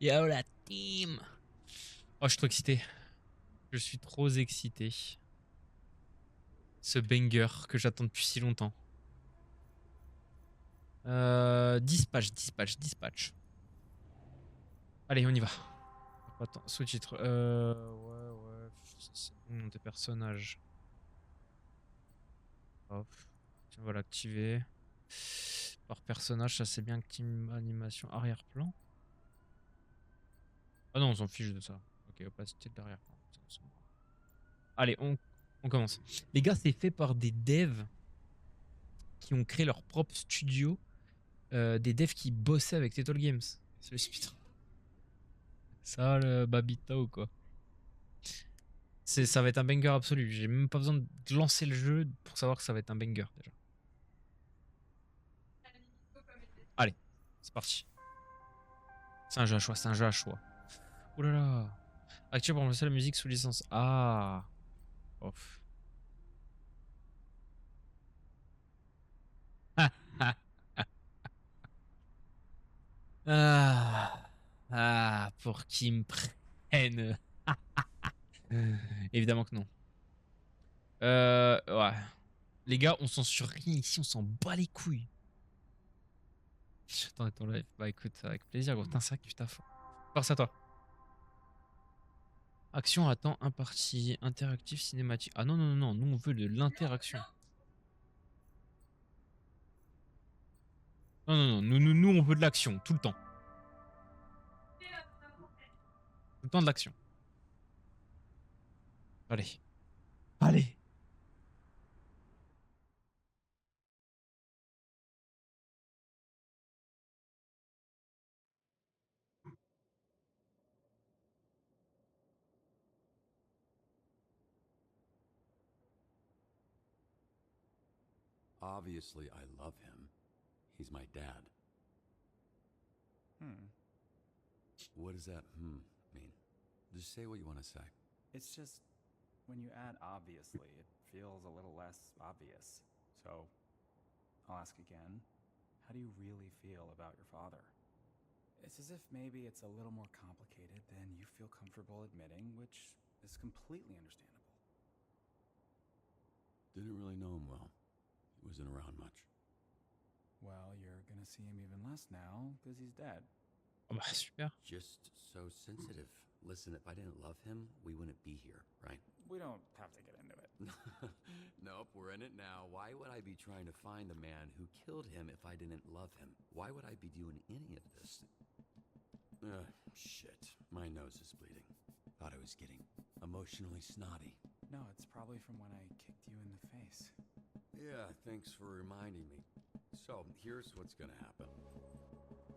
Yo la team. Oh, je suis trop excité. Je suis trop excité. Ce banger que j'attends depuis si longtemps. Dispatch, dispatch, dispatch. Allez, on y va. Attends, sous-titre. Ouais. C'est le nom des personnages. Hop. Tiens, on va l'activer. Par personnage, ça c'est bien que team animation arrière-plan. Ah non, on s'en fiche de ça. Ok, opacité de l'arrière-plan. Allez, on commence. Les gars, c'est fait par des devs qui ont créé leur propre studio. Des devs qui bossaient avec Tethal Games. C'est le speed. Ça, le Babita ou quoi. Ça va être un banger absolu. J'ai même pas besoin de lancer le jeu pour savoir que ça va être un banger déjà. Allez, c'est parti. C'est un jeu à choix, c'est un jeu à choix. Ouh là là. Active pour remplacer la musique sous licence. Ah. Off. Ah, ah, ah. Ah, pour qu'ils me prennent. Évidemment que non. Ouais. Les gars, on s'en sur rien ici, on s'en bat les couilles. J'attends ton live. Bah écoute, avec plaisir, gros. Putain, c'est vrai que tu taffes. Force à toi. Action à temps imparti, interactif, cinématique. Ah non, non, non, non, nous on veut de l'interaction. Non, non, non, nous on veut de l'action, tout le temps. Tout le temps de l'action. Allez. Allez. Obviously, I love him. He's my dad. What does that mean? Just say what you want to say. It's just, when you add obviously, it feels a little less obvious. So, I'll ask again. How do you really feel about your father? It's as if maybe it's a little more complicated than you feel comfortable admitting, which is completely understandable. Didn't really know him well. He wasn't around much. Well, you're gonna see him even less now, because he's dead. Oh bah super. Just so sensitive. Listen, if I didn't love him, we wouldn't be here, right? We don't have to get into it. Nope, we're in it now. Why would I be trying to find the man who killed him if I didn't love him? Why would I be doing any of this? Shit. My nose is bleeding. Thought I was getting emotionally snotty. No, it's probably from when I kicked you in the face. Yeah, thanks for reminding me. So, here's what's gonna happen.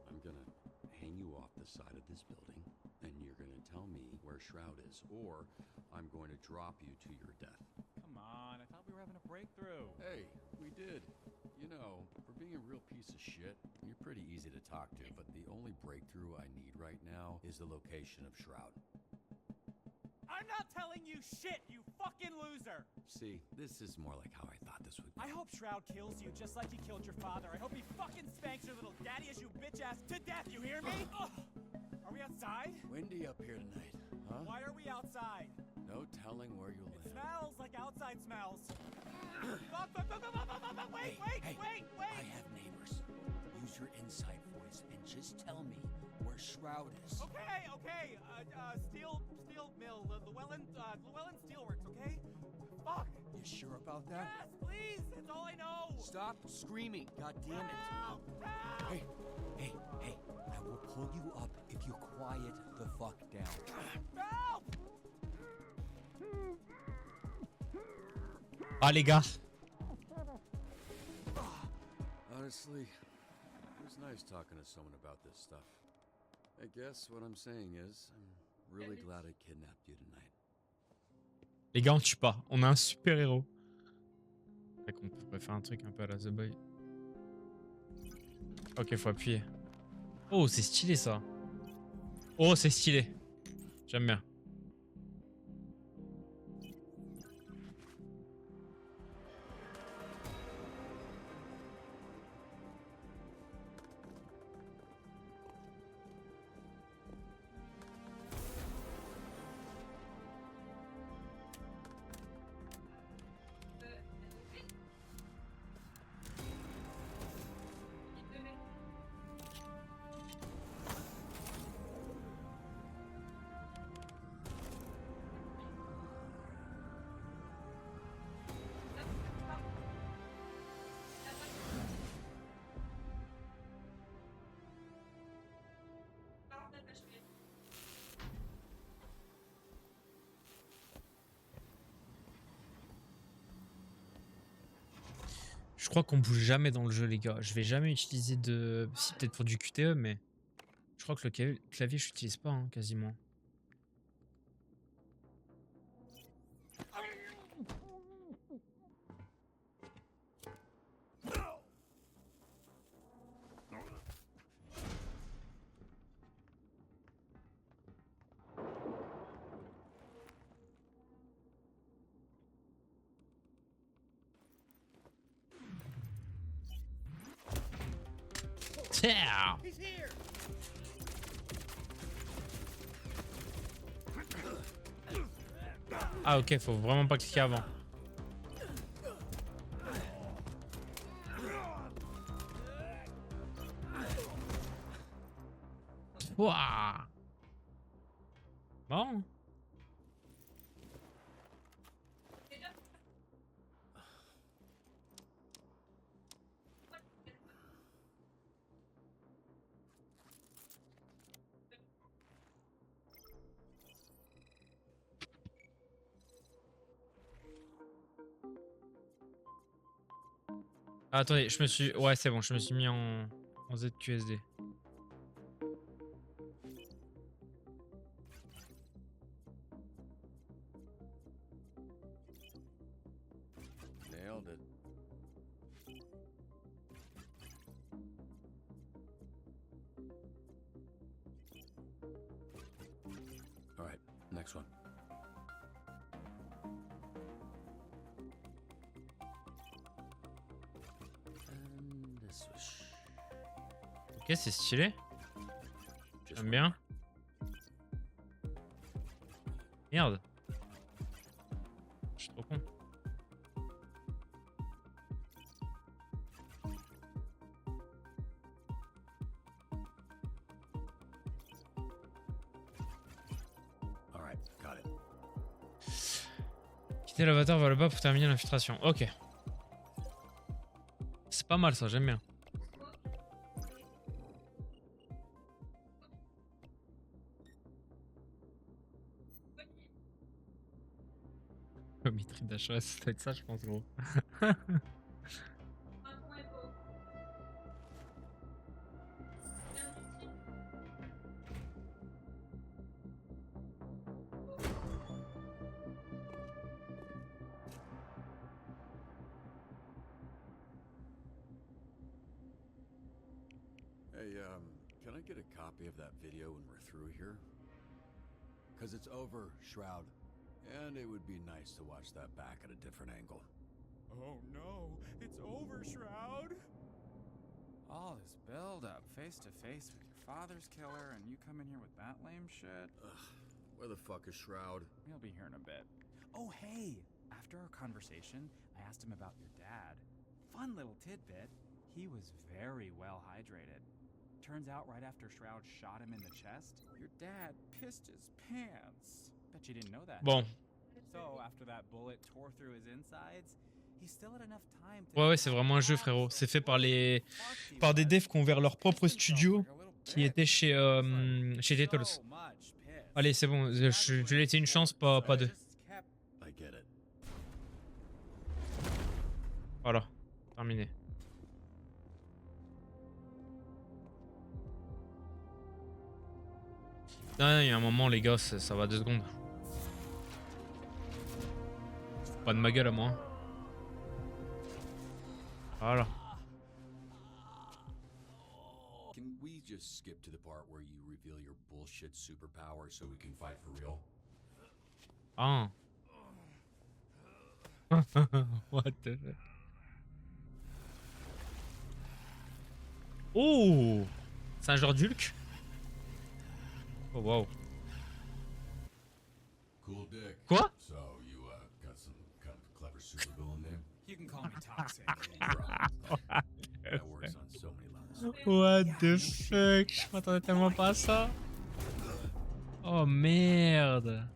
I'm gonna hang you off the side of this building, and you're gonna tell me where Shroud is, or I'm going to drop you to your death. Come on, I thought we were having a breakthrough. Hey, we did. You know, for being a real piece of shit, you're pretty easy to talk to, but the only breakthrough I need right now is the location of Shroud. I'm not telling you shit, you fucking loser! See, this is more like how I thought this would go. I hope Shroud kills you just like he killed your father. I hope he fucking spanks your little daddy as you bitch ass to death, you hear me? Are we outside? Windy up here tonight, huh? Why are we outside? No telling where you'll It live. smells like outside smells. Wait, Hey, wait! I have neighbors. Use your inside voice and just tell me where Shroud is. Okay. Steel mill, Llewellyn Steelworks, okay? Fuck! You sure about that? Yes, please! That's all I know! Stop screaming, God damn it. Help! Help! Hey, I will pull you up if you quiet the fuck down. Help! Ah les gars. Honestly, it was nice talking to someone about this stuff. I guess what I'm saying is, I'm really glad I kidnapped you tonight. Les gars, on tue pas. On a un super héros. Fait qu'on pourrait faire un truc un peu à la The Boy. Ok, faut appuyer. Oh, c'est stylé ça. Oh, c'est stylé. J'aime bien. Je crois qu'on bouge jamais dans le jeu, les gars. Je vais jamais utiliser de... Si, peut-être pour du QTE, mais je crois que le clavier, je l'utilise pas, hein, quasiment. Tiens. Ah ok, faut vraiment pas cliquer avant. Ouah. Bon. Ah, attendez, je me suis... Ouais, c'est bon, je me suis mis en ZQSD. Nailed it. All right, next one. And a swish. Ok, c'est stylé. Just J'aime one bien. more. Merde. Je suis trop con. All right, got it. Quitter l'avatar vers le bas pour terminer l'infiltration. Ok. C'est pas mal ça, j'aime bien. Le maîtrise d'achat, ça doit être ça, je pense, gros. Hey, can I get a copy of that video when we're through here? Because it's over, Shroud. And it would be nice to watch that back at a different angle. Oh no, it's over, Shroud! All this build up, face to face with your father's killer, and you come in here with that lame shit? Ugh, where the fuck is Shroud? He'll be here in a bit. Oh, hey! After our conversation, I asked him about your dad. Fun little tidbit. He was very well hydrated. Turns out right after Shroud shot him in the chest, your dad pissed his pants. Bet you didn't know that. Bon. So after that bullet tore through his insides, he still had enough time to... Ouais, c'est vraiment un jeu, frérot. C'est fait par des devs qui ont ouvert leur propre studio qui était chez Titles. Allez, c'est bon, je lui ai laissé une chance, pas deux. I get it. Voilà, terminé. Non, il y a un moment, les gars, ça va 2 secondes. Faut pas de ma gueule à moi. Voilà. Can we just skip to the part where you reveal your bullshit superpower so we can fight for real? Ah. What the fuck. Oh, c'est un genre d'Hulk. Oh wow. Cool dick. Quoi? So you got some kind of clever supervillain name? You can call me Toxic. That works on so many levels. What the fuck? Je m'attendais tellement pas à ça. Oh merde.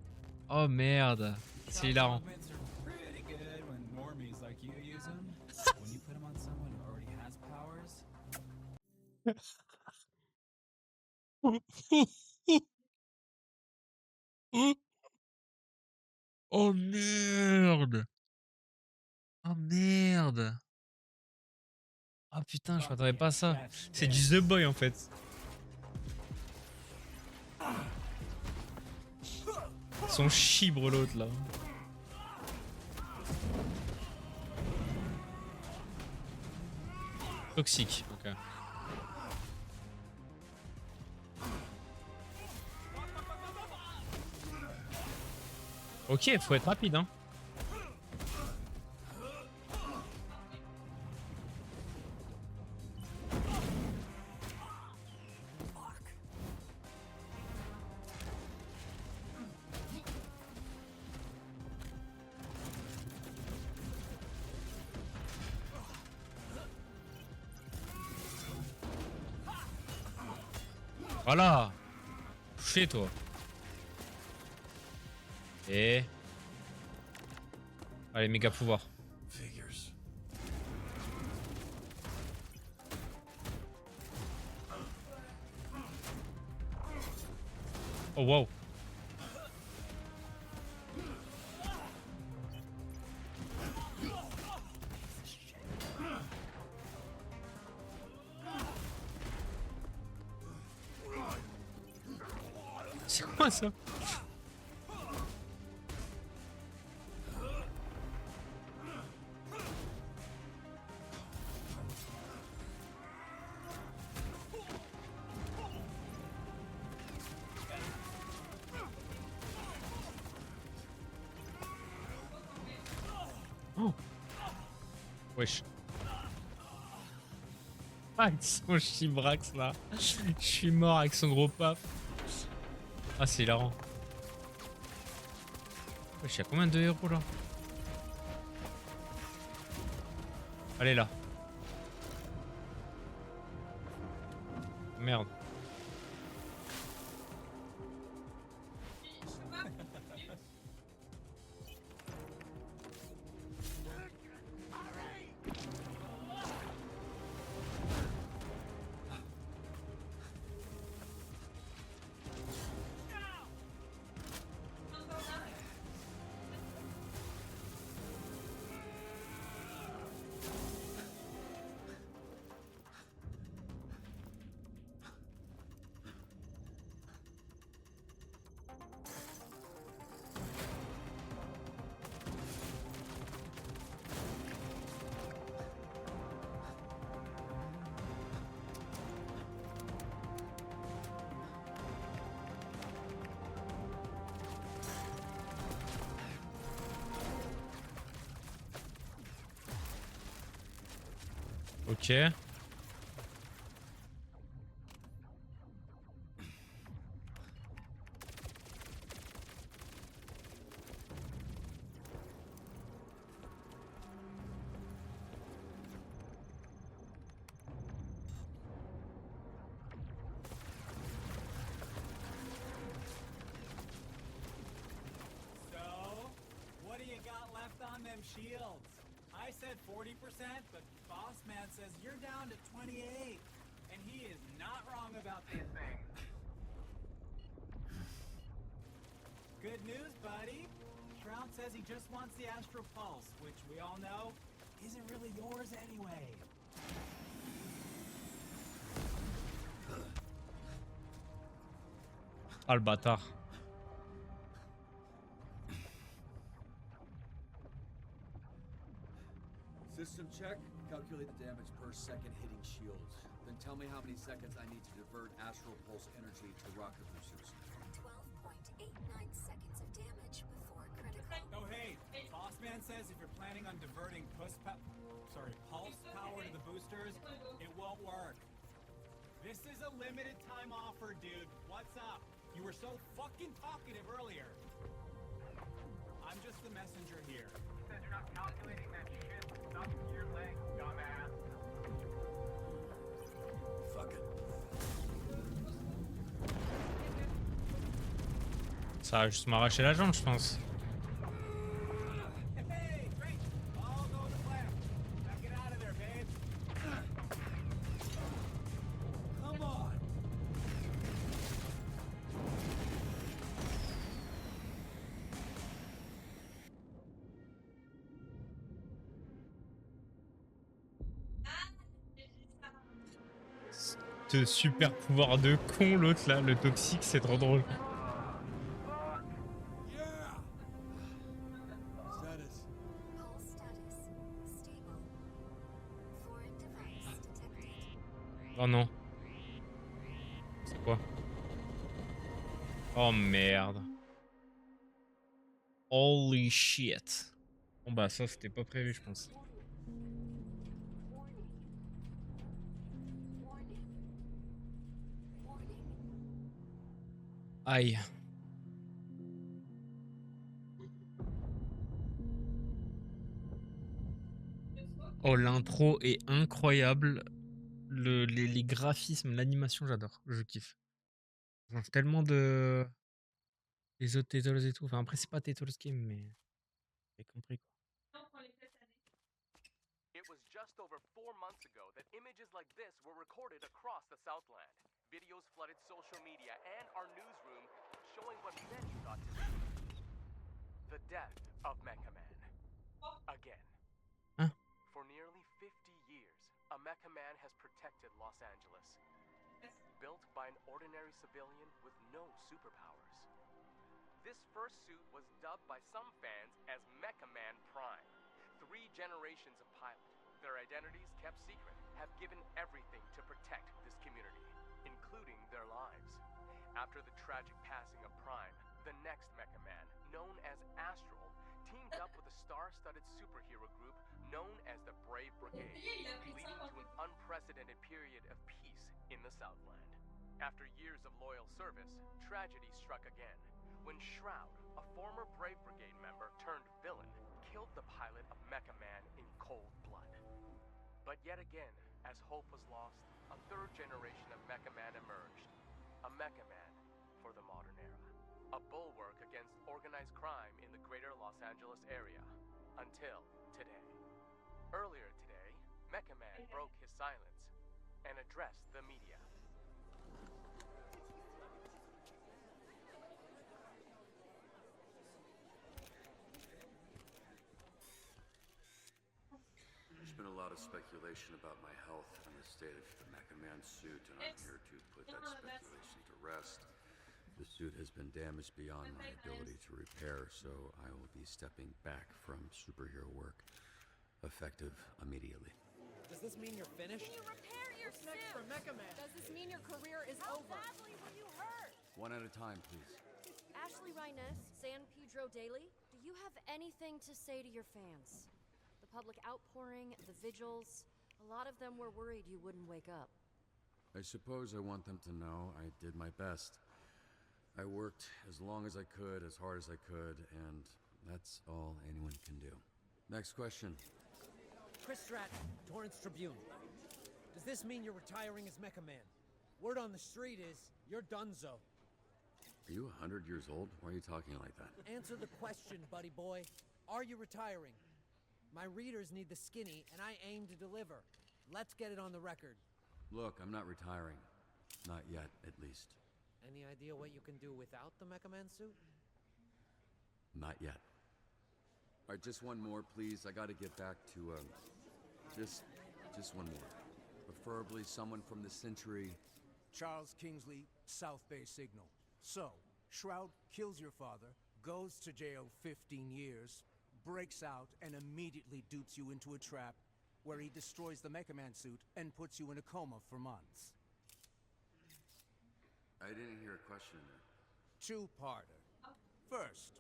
Oh merde. C'est hilarant. Compliments are pretty good when normies like you use them. When you put them on someone who already has powers, Oh merde. Oh merde. Ah putain, je m'attendais pas à ça. C'est du The Boy en fait. Son chibre l'autre là. Toxique, ok. Ok, faut être rapide hein. Voilà. Touché toi. Et... Allez, méga pouvoir. Figures. Oh wow. C'est quoi ça? Oh. Wesh. Ah, avec son chibrax là. Je suis mort avec son gros paf. Ah, c'est hilarant. Wesh, y'a combien de héros là? Allez là. Merde. Ok. So, what do you got left on them shields? I said 40%, but Boss Man says you're down to 28. And he is not wrong about this thing. Good news, buddy. Shroud says he just wants the Astral Pulse, which we all know isn't really yours anyway. Ah, le bâtard. System check. Calculate the damage per second hitting shields. Then tell me how many seconds I need to divert astral pulse energy to rocket boosters. 12.89 seconds of damage before critical. Oh hey, Boss Man says if you're planning on diverting pulse power to the boosters, it won't work. This is a limited time offer, dude. What's up? You were so fucking talkative earlier. I'm just the messenger here. Says you're not calculating that shit stuck to your leg, dumbass. Fuck it. Ça va juste m'arracher la jambe, je pense. Hey, great. All go to plan. Now get out of there, babe. Come on. juste super pouvoir de con, l'autre là, le toxique, c'est trop drôle. Yeah! Status. Pulse status stable. Foreign device detected. Oh non. C'est quoi? Oh merde. Holy shit. Bon bah ça c'était pas prévu je pense. Warning. Warning. Warning. Aïe. Oh l'intro est incroyable. Les graphismes, l'animation j'adore. Je kiffe. Ça change tellement de... les autres Titles et tout. Enfin après c'est pas Titles Game mais... J'ai compris quoi. It was just over 4 months ago that images like this were recorded across the Southland. Videos flooded social media and our newsroom, showing what many thought to be the death of Mecha Man. Again. Huh? For nearly 50 years, a Mecha Man has protected Los Angeles. Built by an ordinary civilian with no superpowers. This first suit was dubbed by some fans as Mecha Man Prime. 3 generations of pilots, their identities kept secret, have given everything to protect this community, including their lives. After the tragic passing of Prime, the next Mecha Man, known as Astral, teamed up with a star-studded superhero group known as the Brave Brigade, leading to an unprecedented period of peace in the Southland. After years of loyal service, tragedy struck again, when Shroud, a former Brave Brigade member turned villain, killed the pilot of Mecha Man in cold blood. But yet again, as hope was lost, a 3rd generation of Mecha Man emerged. A Mecha Man for the modern era. A bulwark against organized crime in the greater Los Angeles area. Until today. Earlier today, Mecha Man broke his silence and addressed the media. There's been a lot of speculation about my health and the state of the Mecha Man suit, and I'm here to put that speculation to rest. The suit has been damaged beyond my ability to repair, so I will be stepping back from superhero work, effective immediately. Does this mean you're finished? Can you repair your What's next suit? for Mecha Man? Does this mean your career is How over? badly were you hurt? One at a time, please. Ashley Rhiness, San Pedro Daily, do you have anything to say to your fans? The public outpouring, the vigils, a lot of them were worried you wouldn't wake up. I suppose I want them to know I did my best. I worked as long as I could, as hard as I could, and that's all anyone can do. Next question. Chris Stratton, Torrance Tribune. Does this mean you're retiring as Mecha Man? Word on the street is you're donezo. Are you 100 years old? Why are you talking like that? Answer the question, buddy boy. Are you retiring? My readers need the skinny, and I aim to deliver. Let's get it on the record. Look, I'm not retiring. Not yet, at least. Any idea what you can do without the Mecha Man suit? Not yet. All right, just one more, please. I gotta get back to, just one more. Preferably someone from the Century. Charles Kingsley, South Bay Signal. So, Shroud kills your father, goes to jail 15 years, breaks out, and immediately dupes you into a trap where he destroys the Mecha Man suit and puts you in a coma for months. I didn't hear a question in there. Two-parter. First,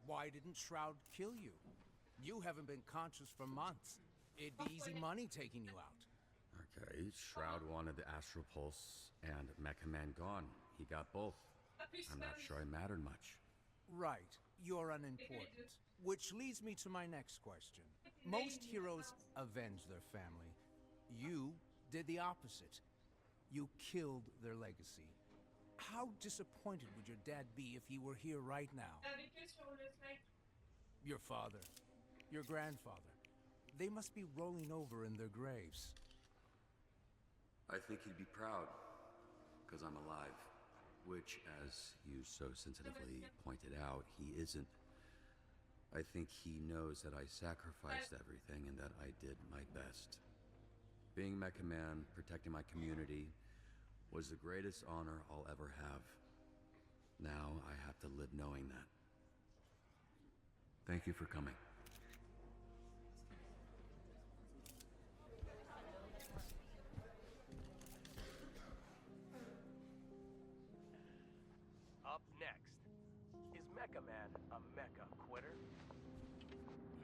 why didn't Shroud kill you? You haven't been conscious for months. It'd be easy money taking you out. Okay, Shroud wanted the Astral Pulse and Mecha Man gone. He got both. I'm not sure I mattered much. Right, you're unimportant. Which leads me to my next question. Most heroes avenge their family. You did the opposite. You killed their legacy. How disappointed would your dad be if he were here right now? Your father, your grandfather, they must be rolling over in their graves. I think he'd be proud, because I'm alive. Which, as you so sensitively pointed out, he isn't. I think he knows that I sacrificed everything and that I did my best. Being Mecha Man, protecting my community, was the greatest honor I'll ever have. Now I have to live knowing that. Thank you for coming. Up next, is Mecha Man a mecha quitter?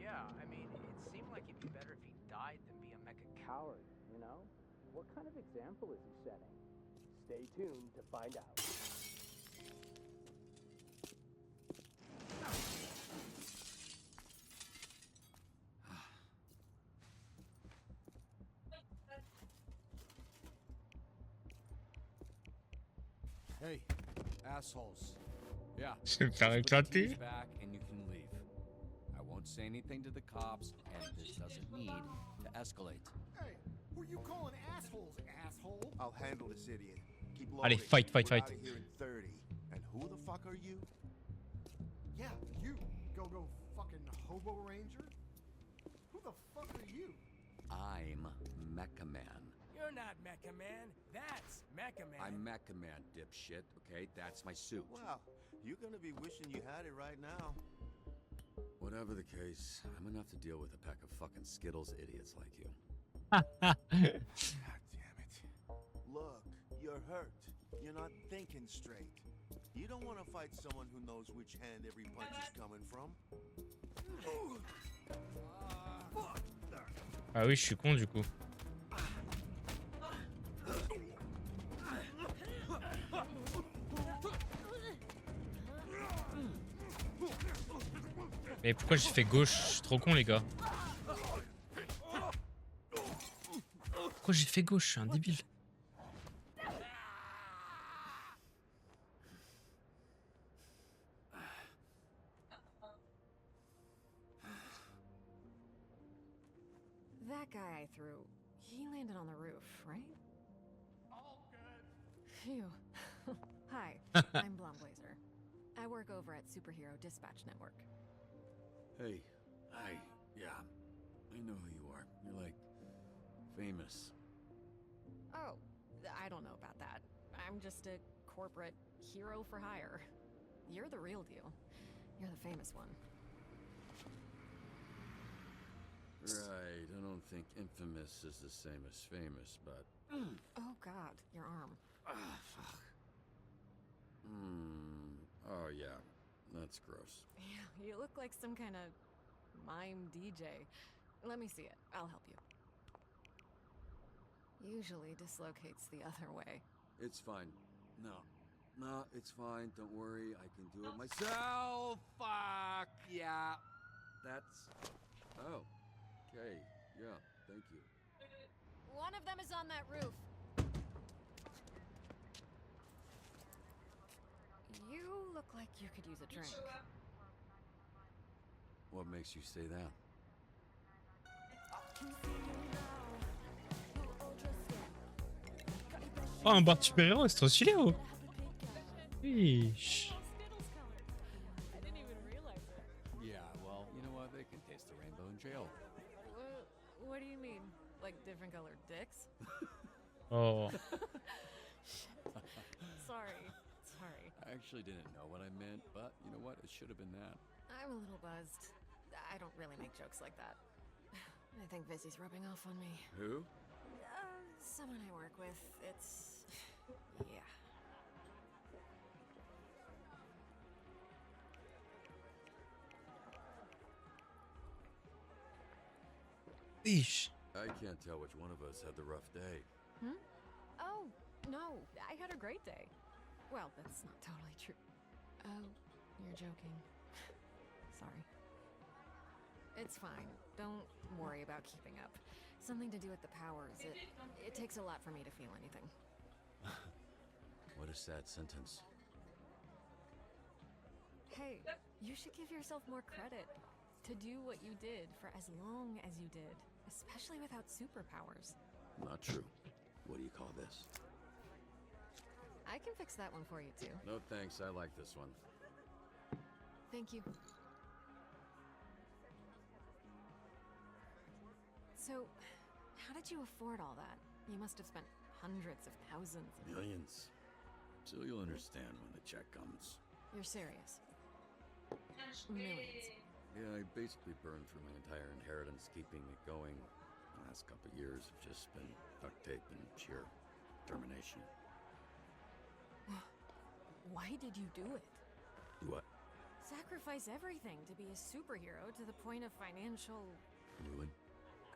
Yeah, I mean, it seemed like it'd be better if he died than be a mecha coward, you know? What kind of example is he setting? Stay tuned to find out. Hey, assholes. Yeah. Je vais me faire just put the éclater. keys back and you can leave. I won't say anything to the cops, and this doesn't need to escalate. Hey, who you calling assholes, asshole? I'll handle this idiot. Keep Allez, loading. fight, fight, We're fight. outta here in 30. And who the fuck are you? Yeah, you. Go fucking hobo ranger? Who the fuck are you? I'm Mecha Man. You're not Mecha Man. That's Mecha Man. I'm Mecha Man, dipshit, okay? That's my suit. Wow, you're gonna be wishing you had it right now. Whatever the case, I'm enough to deal with a pack of fucking Skittles idiots like you. God damn it. Look, you're hurt. You're not thinking straight. You don't want to fight someone who knows which hand every punch is coming from. Ah oui, je suis con du coup. Mais pourquoi j'ai fait gauche? Je suis trop con les gars. Pourquoi j'ai fait gauche? Je suis un débile. That guy I threw, he landed on the roof, right? All good. Phew. Hi, I'm Blonde Blazer. I work over at Superhero Dispatch Network. Hey, hi, yeah, I know who you are. You're like, famous. Oh, I don't know about that. I'm just a corporate hero for hire. You're the real deal. You're the famous one. Right, I don't think infamous is the same as famous, but... Oh god, your arm. Ah, fuck. Oh yeah, that's gross. Yeah, you look like some kind of mime DJ. Let me see it. I'll help you. Usually dislocates the other way. It's fine. No, it's fine. Don't worry, I can do it myself. Fuck, yeah. That's... Oh, okay, yeah, thank you. One of them is on that roof. You look like you could use a drink. What makes you say that? Oh, un bar de super-héros, c'est trop stylé, oh. Weesh. Yeah, well, you know what? They can taste the rainbow in jail. What do you mean? Like different colored dicks? Oh. Sorry. I actually didn't know what I meant, but you know what? It should have been that. I'm a little buzzed. I don't really make jokes like that. I think Vizzy's rubbing off on me. Who? Someone I work with. It's... yeah. Weesh. I can't tell which one of us had the rough day. Hmm? Oh, no. I had a great day. Well, that's not totally true. Oh, you're joking. Sorry. It's fine. Don't worry about keeping up. Something to do with the powers. It takes a lot for me to feel anything. What a sad sentence. Hey, you should give yourself more credit. To do what you did for as long as you did. Especially without superpowers. Not true. What do you call this? I can fix that one for you, too. No thanks, I like this one. Thank you. So, how did you afford all that? You must have spent hundreds of thousands of... Millions. So you'll understand when the check comes. You're serious? Millions. Yeah, I basically burned through my entire inheritance keeping it going. The last couple of years have just been duct tape and sheer determination. Why did you do it? Do what? Sacrifice everything to be a superhero to the point of financial... Ruin?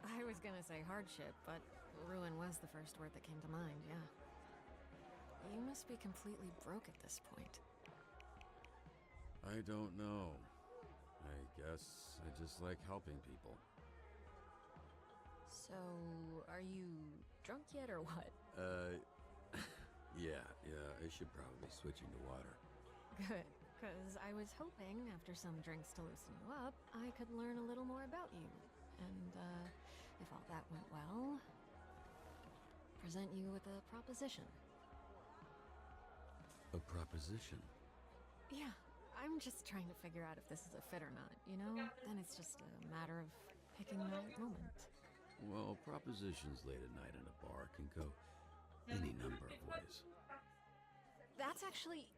I was gonna say hardship, but ruin was the first word that came to mind, yeah. You must be completely broke at this point. I don't know. I guess I just like helping people. So, are you drunk yet or what? Yeah, I should probably be switching to water. Good, because I was hoping after some drinks to loosen you up, I could learn a little more about you. And, if all that went well, present you with a proposition. A proposition? Yeah, I'm just trying to figure out if this is a fit or not, you know? Then it's just a matter of picking the right moment. Well, propositions late at night in a bar can go any number of ways. That's actually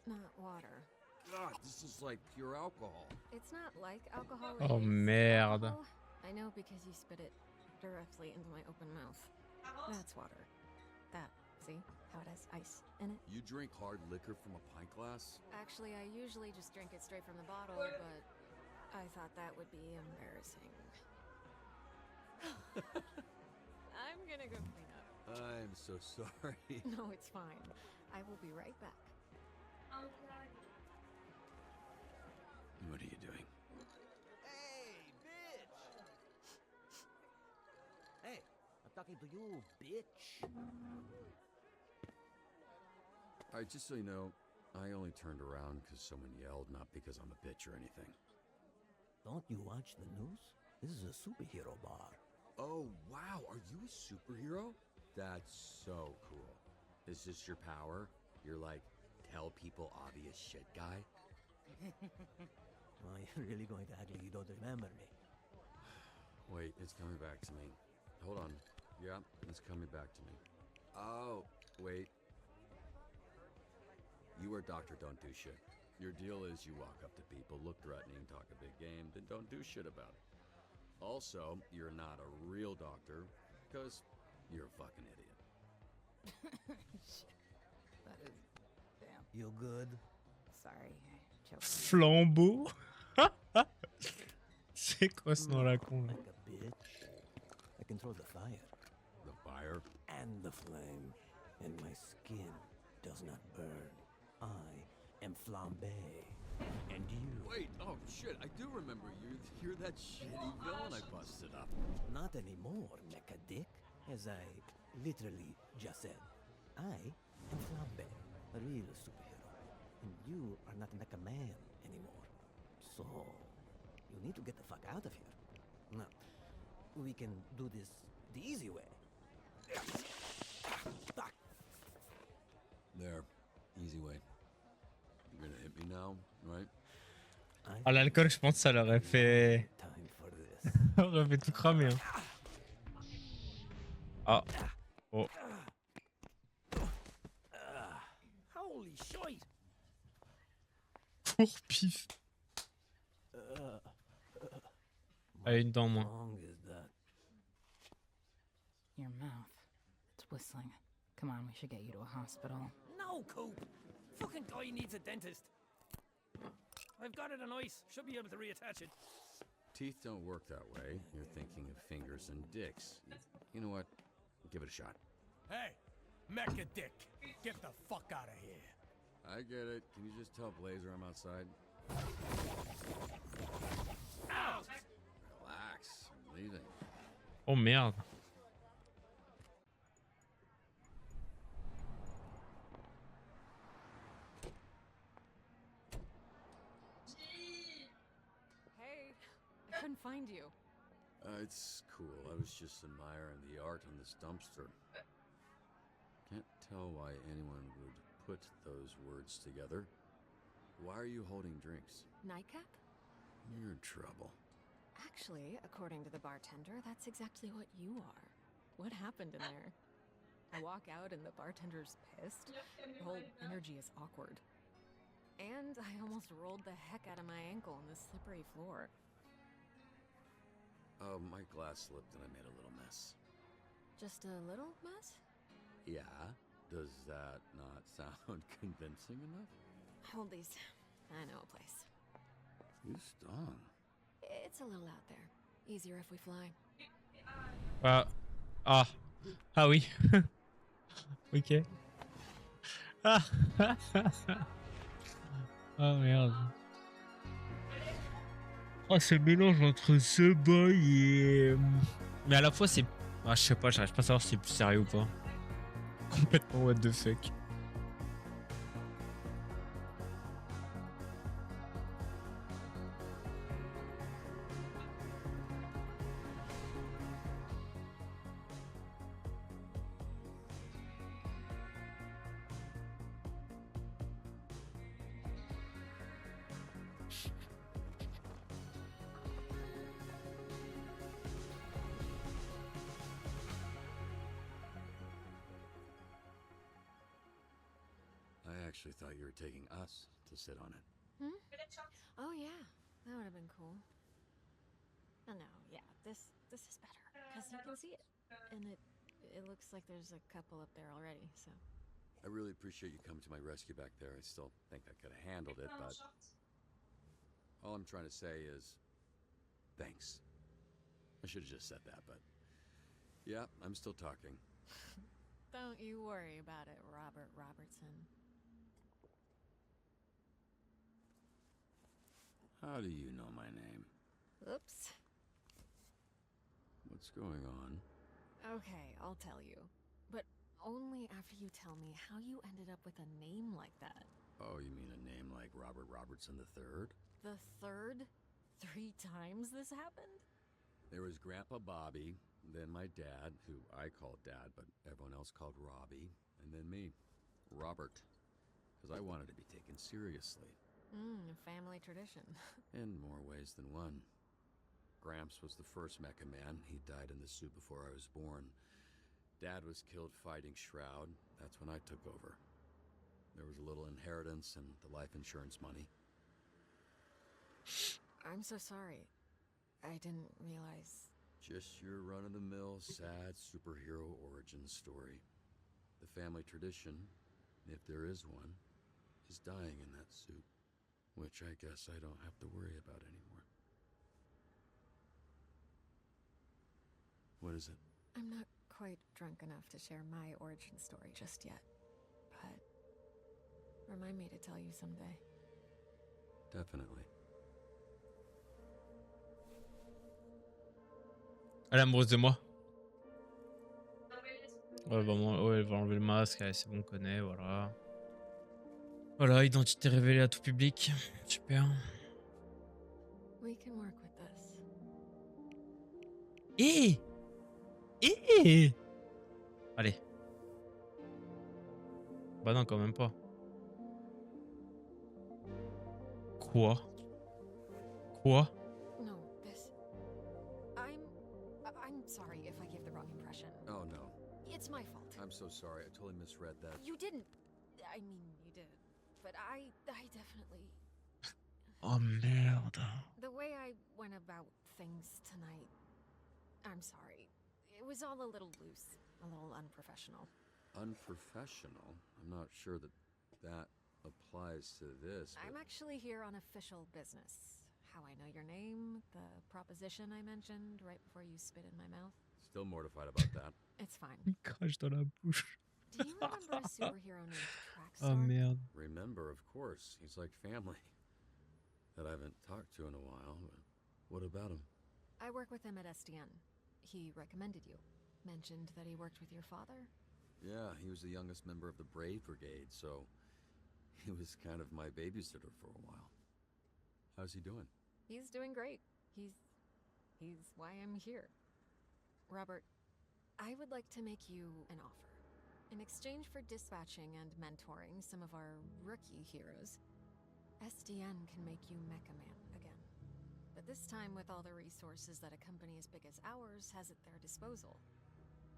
not water. God, this is like pure alcohol. It's not like alcohol. Oh, it is merde. alcohol. I know because you spit it directly into my open mouth. That's water. That, see? How it has ice in it? You drink hard liquor from a pint glass? Actually, I usually just drink it straight from the bottle, but I thought that would be embarrassing. I'm gonna go clean up. I'm so sorry. No, it's fine. I will be right back. What are you doing? Hey, bitch! Hey, I'm talking to you, bitch. Alright, just so you know, I only turned around because someone yelled, not because I'm a bitch or anything. Don't you watch the news? This is a superhero bar. Oh, wow, are you a superhero? That's so cool. Is this your power? You're like, tell people obvious shit guy? Well, you're really going to act like you don't remember me. Wait, it's coming back to me. Hold on. Yeah, it's coming back to me. Oh, wait. You are Dr. Don't Do Shit. Your deal is you walk up to people, look threatening, talk a big game, then don't do shit about it. Also, you're not a real doctor, because you're a fucking idiot. That is... Damn. You good? Sorry, I choked. Flambeau. C'est quoi ce nom-là con? Like a bitch. I control the fire. The fire? And the flame. And my skin does not burn. I am Flambe. And you... Wait, oh shit, I do remember you. You're that shitty villain I busted up. Not anymore, mecha dick. As I literally just said. I am Flambe, a real superhero. And you are not Mecha Man anymore. So, you need to get the fuck out of here. Now, we can do this the easy way. Fuck. There, easy way. You're gonna hit me now, right? Ah, l'alcool, je pense que ça l'aurait fait. Time for this. Ça aurait fait tout cramer. Hein. Ah. Oh. Holy shit! Pour pif. Allez, une dent moins. Long is that? Your mouth. It's whistling. Come on, we should get you to a hospital. No, Coop! Fucking guy needs a dentist. I've got it on ice. Should be able to reattach it. Teeth don't work that way. You're thinking of fingers and dicks. You know what? Give it a shot. Hey, Mecha Dick, get the fuck out of here. I get it. Can you just tell Blazer I'm outside? Ow! Relax. I'm leaving. Oh merde. Hey, I couldn't find you. It's cool. I was just admiring the art on this dumpster. Can't tell why anyone would put those words together. Why are you holding drinks? Nightcap? You're in trouble. Actually, according to the bartender, that's exactly what you are. What happened in there? I walk out and the bartender's pissed. The whole energy is awkward. And I almost rolled the heck out of my ankle on the slippery floor. Oh, my glass slipped and I made a little mess. Just a little mess? Yeah? Does that not sound convincing enough? Hold these. I know a place. You stung. It's a little out there. Easier if we fly. Ah oui. Ok. Ah. Ah merde. Oh, c'est le mélange entre The Boy et... Mais à la fois c'est... Ah, je sais pas, j'arrive pas à savoir si c'est plus sérieux ou pas. Complètement what the fuck. I actually thought you were taking us to sit on it. Hmm? Oh yeah, that would have been cool. Oh no, yeah, this is better because you can see it, and it looks like there's a couple up there already. So. I really appreciate you coming to my rescue back there. I still think I could have handled it, but all I'm trying to say is thanks. I should have just said that, but yeah, I'm still talking. Don't you worry about it, Robert Robertson. How do you know my name? Oops. What's going on? Okay, I'll tell you. But only after you tell me how you ended up with a name like that. Oh, you mean a name like Robert Robertson III? The third? 3 times this happened? There was Grandpa Bobby, then my dad, who I called Dad, but everyone else called Robbie, and then me, Robert, because I wanted to be taken seriously. Family tradition. In more ways than one. Gramps was the first Mecha Man. He died in the suit before I was born. Dad was killed fighting Shroud. That's when I took over. There was a little inheritance and the life insurance money. I'm so sorry. I didn't realize... Just your run-of-the-mill, sad superhero origin story. The family tradition, if there is one, is dying in that suit. Which I guess I don't have to worry about anymore. What is it? I'm not quite drunk enough to share my origin story just yet. But... remind me to tell you someday. Definitely. Elle est amoureuse de moi. Ouais, elle va enlever le masque, allez, c'est bon, on connaît, voilà. Voilà, identité révélée à tout public. Super. We can work with this. Allez. Bah non, quand même pas. Quoi? No, this... I'm sorry if I gave the wrong impression. Oh, no. It's my fault. I'm so sorry. I totally misread that. You didn't... I mean, you did. But I definitely... Oh merde. The way I went about things tonight... I'm sorry. It was all a little loose. A little unprofessional. Unprofessional? I'm not sure that applies to this. I'm actually here on official business. How I know your name, the proposition I mentioned right before you spit in my mouth. Still mortified about that. It's fine. Il crache dans la bouche. Do you remember a superhero named Traxxor? Oh merde. Remember, of course. He's like family. That I haven't talked to in a while. But what about him? I work with him at SDN. He recommended you. Mentioned that he worked with your father. Yeah, he was the youngest member of the Brave Brigade, so he was kind of my babysitter for a while. How's he doing? He's doing great. He's why I'm here. Robert, I would like to make you an offer. In exchange for dispatching and mentoring some of our rookie heroes, SDN can make you Mecha Man again. But this time with all the resources that a company as big as ours has at their disposal.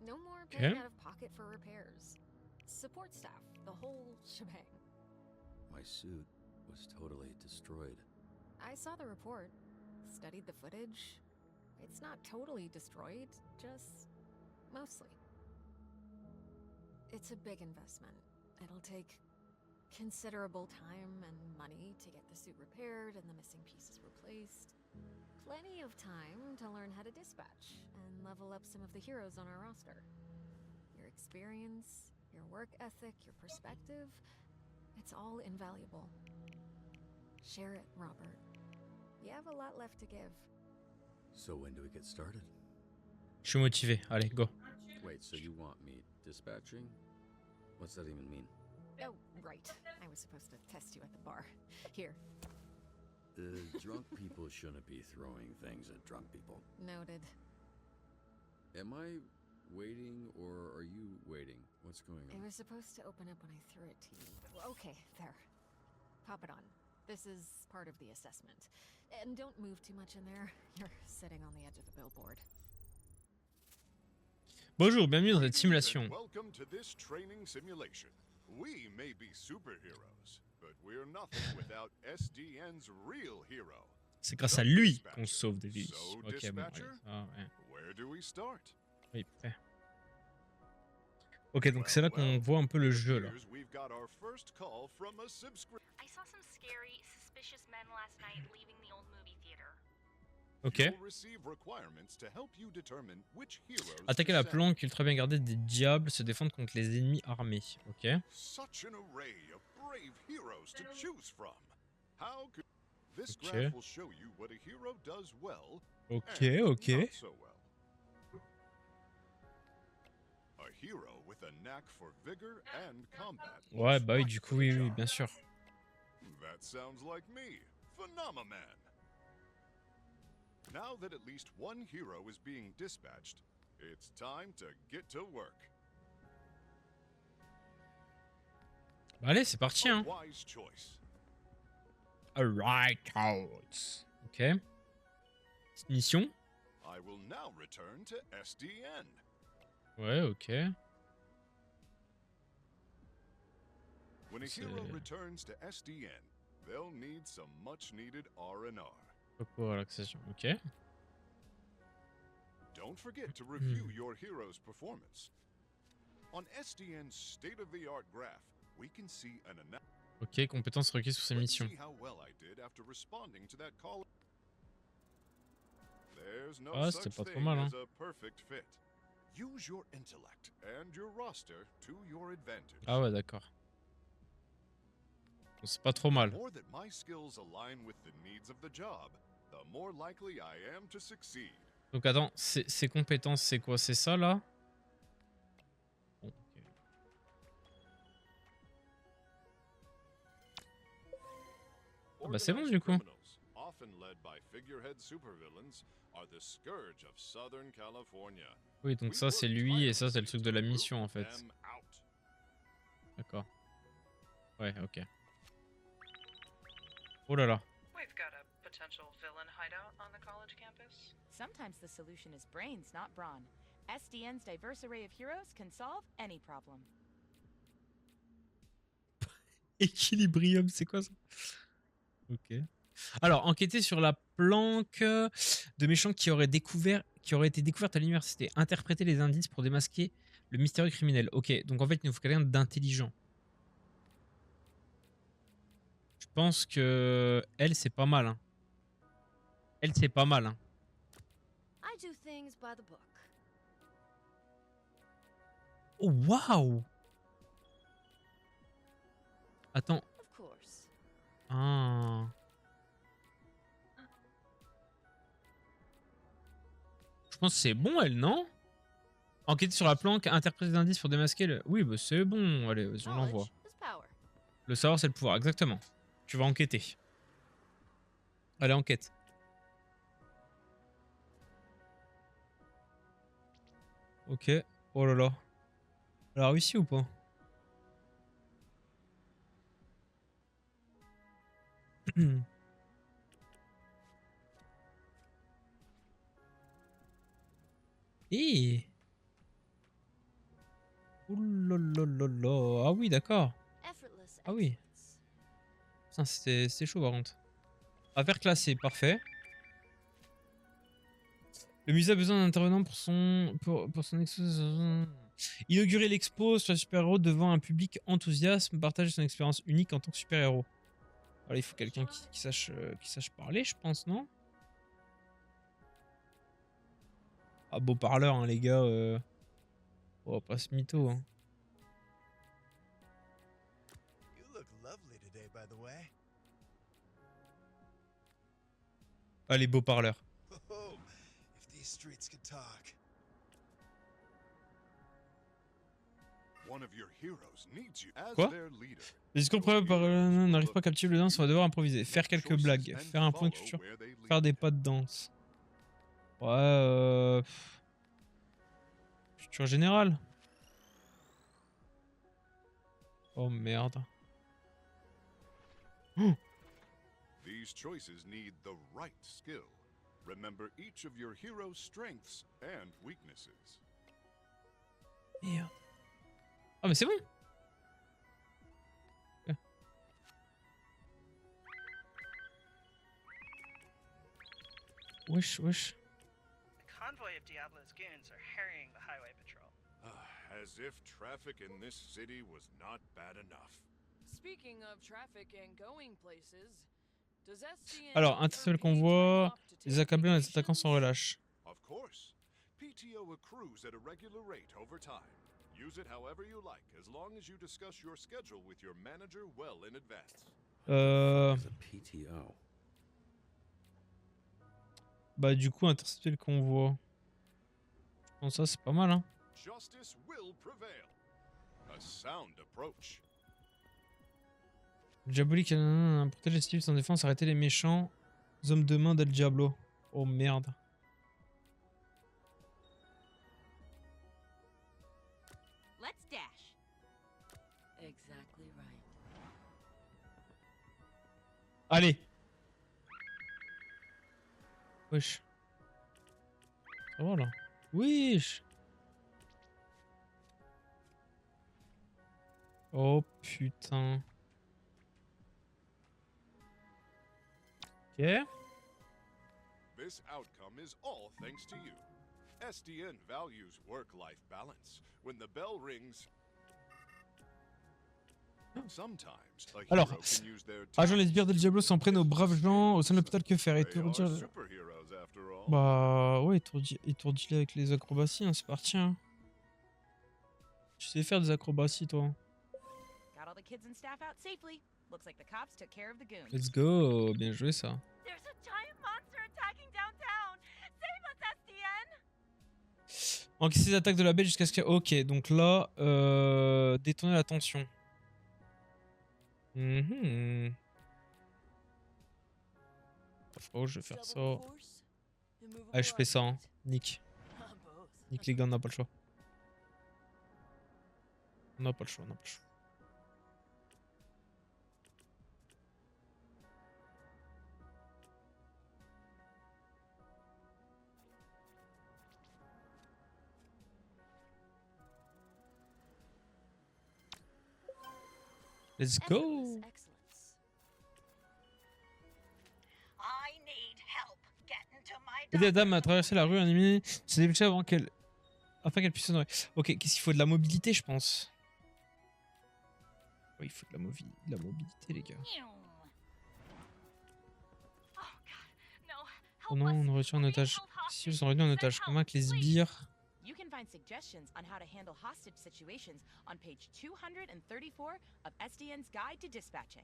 No more Okay. paying out of pocket for repairs. Support staff, the whole shebang. My suit was totally destroyed. I saw the report, studied the footage. It's not totally destroyed, just mostly. It's a big investment. It'll take considerable time and money to get the suit repaired and the missing pieces replaced. Plenty of time to learn how to dispatch and level up some of the heroes on our roster. Your experience, your work ethic, your perspective, it's all invaluable. Share it, Robert. You have a lot left to give. So when do we get started? Je suis motivé. Allez, go. Wait, so you want me dispatching? What's that even mean? Oh, right. I was supposed to test you at the bar. Here. Drunk people shouldn't be throwing things at drunk people. Noted. Am I waiting or are you waiting? What's going It on? was supposed to open up when I threw it to you. Okay, there. Pop it on. This is part of the assessment. And don't move too much in there. You're sitting on the edge of the billboard. Bonjour, bienvenue dans cette simulation. Welcome to this training simulation. We may be superheroes, but we're nothing without SDN's real hero. C'est grâce à lui qu'on sauve des vies. So, Ok, bon, allez, dispatcher, ça, ouais. where do we start? Oui, parfait. Ok, donc c'est là qu'on voit un peu le jeu là. Here's we've got our first call from a subscriber. I saw some scary, suspicious men last night leaving the old movie theater. Ok. You'll receive requirements to help you determine which heroes Attaquer to la send. planque ultra bien gardée des diables, se défendre contre les ennemis armés. Ok. Such an array of brave heroes to choose from. How could this Okay. graph will show you what a hero does well Ok, and ok. not so well. A hero with a knack for vigor and combat. Ouais, bah oui, du coup, oui, oui, bien sûr. That sounds like me, Phenomeman. Now that at least one hero is being dispatched, it's time to get to work. Bah, allez, c'est parti, hein. Wise choice. Alright, out. Ok. Petite mission. I will now return to SDN. Ouais, ok. When a C'est- hero returns to SDN, they'll need some much-needed R&R. Pour relaxation. Ok. Don't forget to review your hero's performance. On SDN's state-of-the-art graph, we can see an Ok, compétences requises sur ces Let's missions. see how well I did after responding to that call. There's no Ah, such c'était pas trop thing mal, hein. as a perfect fit. Use your intellect and your roster to your advantage. Ah ouais, d'accord. Bon, c'est pas trop mal. The more that my skills align with the needs of the job, the more likely I am to succeed. Donc attends, ces compétences, c'est quoi? C'est ça là? Bon, ok. Ah bah c'est bon du coup. Criminals, often led by figurehead supervillains, are the scourge of Southern California. Oui, donc ça c'est lui et ça c'est le truc de la mission en fait. Them out. D'accord. Ouais, ok. Oh là là. We've got a potential villain hideout on the college campus. Sometimes the solution is brains, not brawn. SDN's diverse array of heroes can solve any problem. Équilibrium, c'est quoi ça? Ok. Alors, enquêter sur la planque de méchants qui aurait été découverte à l'université. Interpréter les indices pour démasquer le mystérieux criminel. Ok, donc en fait, il nous faut quelqu'un d'intelligent. Je pense que elle, c'est pas mal. Hein. Elle, c'est pas mal. Hein. I do things by the book. Oh, waouh! Attends. Of course. Ah. Je pense que c'est bon, elle, non? Enquêter sur la planque, interpréter des indices pour démasquer le... Oui, bah c'est bon. Allez, vas-y, on l'envoie. Is power. Le savoir, c'est le pouvoir, exactement. Tu vas enquêter. Allez, enquête. Ok. Oh là là. Elle a réussi ou pas? Et Ouh là là là là. Ah oui, d'accord. Effortless Ah oui. Putain, c'était chaud par contre. Affaire classée, parfait. Le musée a besoin d'un intervenant pour son expo. Inaugurer l'expo sur les super-héros devant un public enthousiasme, partager son expérience unique en tant que super-héros. Voilà, il faut quelqu'un qui sache parler, je pense, non? Ah, beau parleur, hein, les gars. On va pas se mytho, hein. You look lovely today, by the way. Allez, beau parleur. Oh, if these streets could talk. One of your heroes needs you as Quoi? their leader. Les discours prévus par n'arrive pas à captiver le danse, on va devoir improviser. Faire quelques blagues, faire un point de culture, faire des pas de danse. Ouais, culture générale. Oh merde. These choices need the right skill. Remember each of your hero's strengths and weaknesses. Merde. Ah mais c'est bon. Ok. Wesh, wesh. A convoy of Diablo's goons are harrying the highway patrol. As if traffic in this city was not bad enough. Speaking of traffic and going places, does SDN Alors, intercepter le convoi, les accabler en les attaquant sans relâche. Of course. PTO accrues at a regular rate over time. Use it however you like, as long as you discuss your schedule with your manager well in advance. PTO. Bah du coup, intercepter le convoi. Je pense que ça c'est pas mal, hein. Justice will prevail. A sound approach. Diabolique, protéger les civils sans défense, arrêter les méchants hommes de main d'El Diablo. Oh merde. Let's dash. Exactly right. Allez. Wesh. Ça va là. Wesh. Oh putain. Ok. This outcome is all thanks to you. SDN values work-life balance. When the bell rings, sometimes a Alors, hero can use their agent les sbires d'El Diablo s'en prennent aux braves gens au sein de l'hôpital. Que faire? Étourdir. superheroes after all. Bah ouais, étourdir avec les acrobaties, hein, c'est parti. Hein. Tu sais faire des acrobaties, toi. Got all the kids and staff out safely. Looks like the cops took care of the goons. Let's go, bien joué ça. There's a giant monster attacking downtown. Save us, SDN. Encaisser les attaques de la bête jusqu'à ce que... Ok, donc là, détourner la tension. Frérot, je vais faire ça. Allez, je fais ça, hein. Nick. Nick les gars, on n'a pas le choix. On n'a pas le choix, on n'a pas le choix. Let's go. Aider la dame à traverser la rue, animer ses débuts avant qu'elle... afin qu'elle puisse honorer. Ok, qu'est-ce qu'il faut? De la mobilité, je pense. Oui, il faut de la mobilité, les gars. Oh non, on a reçu un otage. Si ils sont retenus en otage, convaincre les sbires. You can find suggestions on how to handle hostage situations on page 234 of SDN's Guide to Dispatching.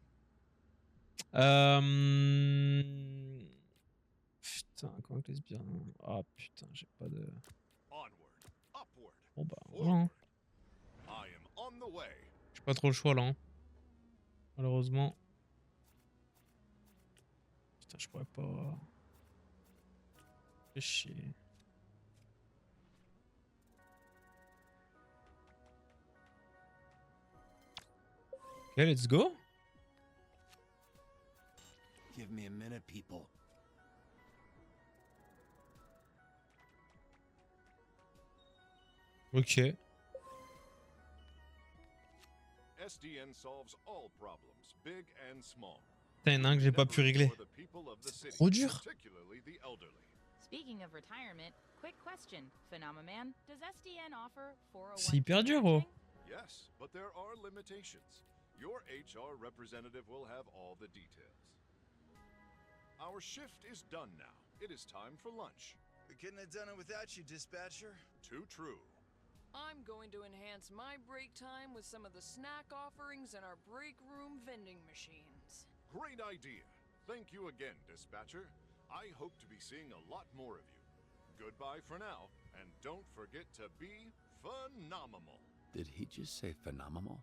Putain, comment que les sbires... Ah putain, j'ai pas de... Onward, upward, Bon bah, voilà. Hein. I am on the way. J'ai pas trop le choix là. Hein. Malheureusement. Putain, je pourrais pas... Fais chier. Ok, let's go. Give me a minute, people. Ok. SDN solves all problems, big and small. Putain, y'en a un que j'ai pas pu régler. For the people of the C'est city, trop dur. particularly the elderly. Speaking of retirement, quick question. Phenomenon, does SDN offer 401k C'est hyper dur, oh. Yes, but there are limitations. Your HR representative will have all the details. Our shift is done now. It is time for lunch. We couldn't have done it without you, dispatcher. Too true. I'm going to enhance my break time with some of the snack offerings in our break room vending machines. Great idea. Thank you again, dispatcher. I hope to be seeing a lot more of you. Goodbye for now, and don't forget to be phenomenal. Did he just say phenomenal?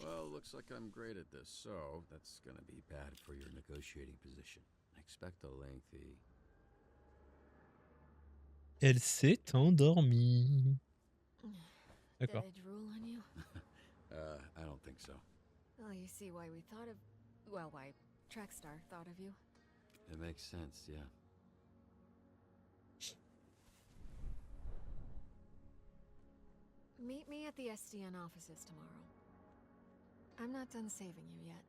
Well, looks like I'm great at this, so that's gonna be bad for your negotiating position. Expect a lengthy... Elle s'est endormie. D'accord. Did I drool on you? I don't think so. Well, you see why we thought of... Well, why Trackstar thought of you. It makes sense, yeah. Meet me at the SDN offices tomorrow. I'm not done saving you yet.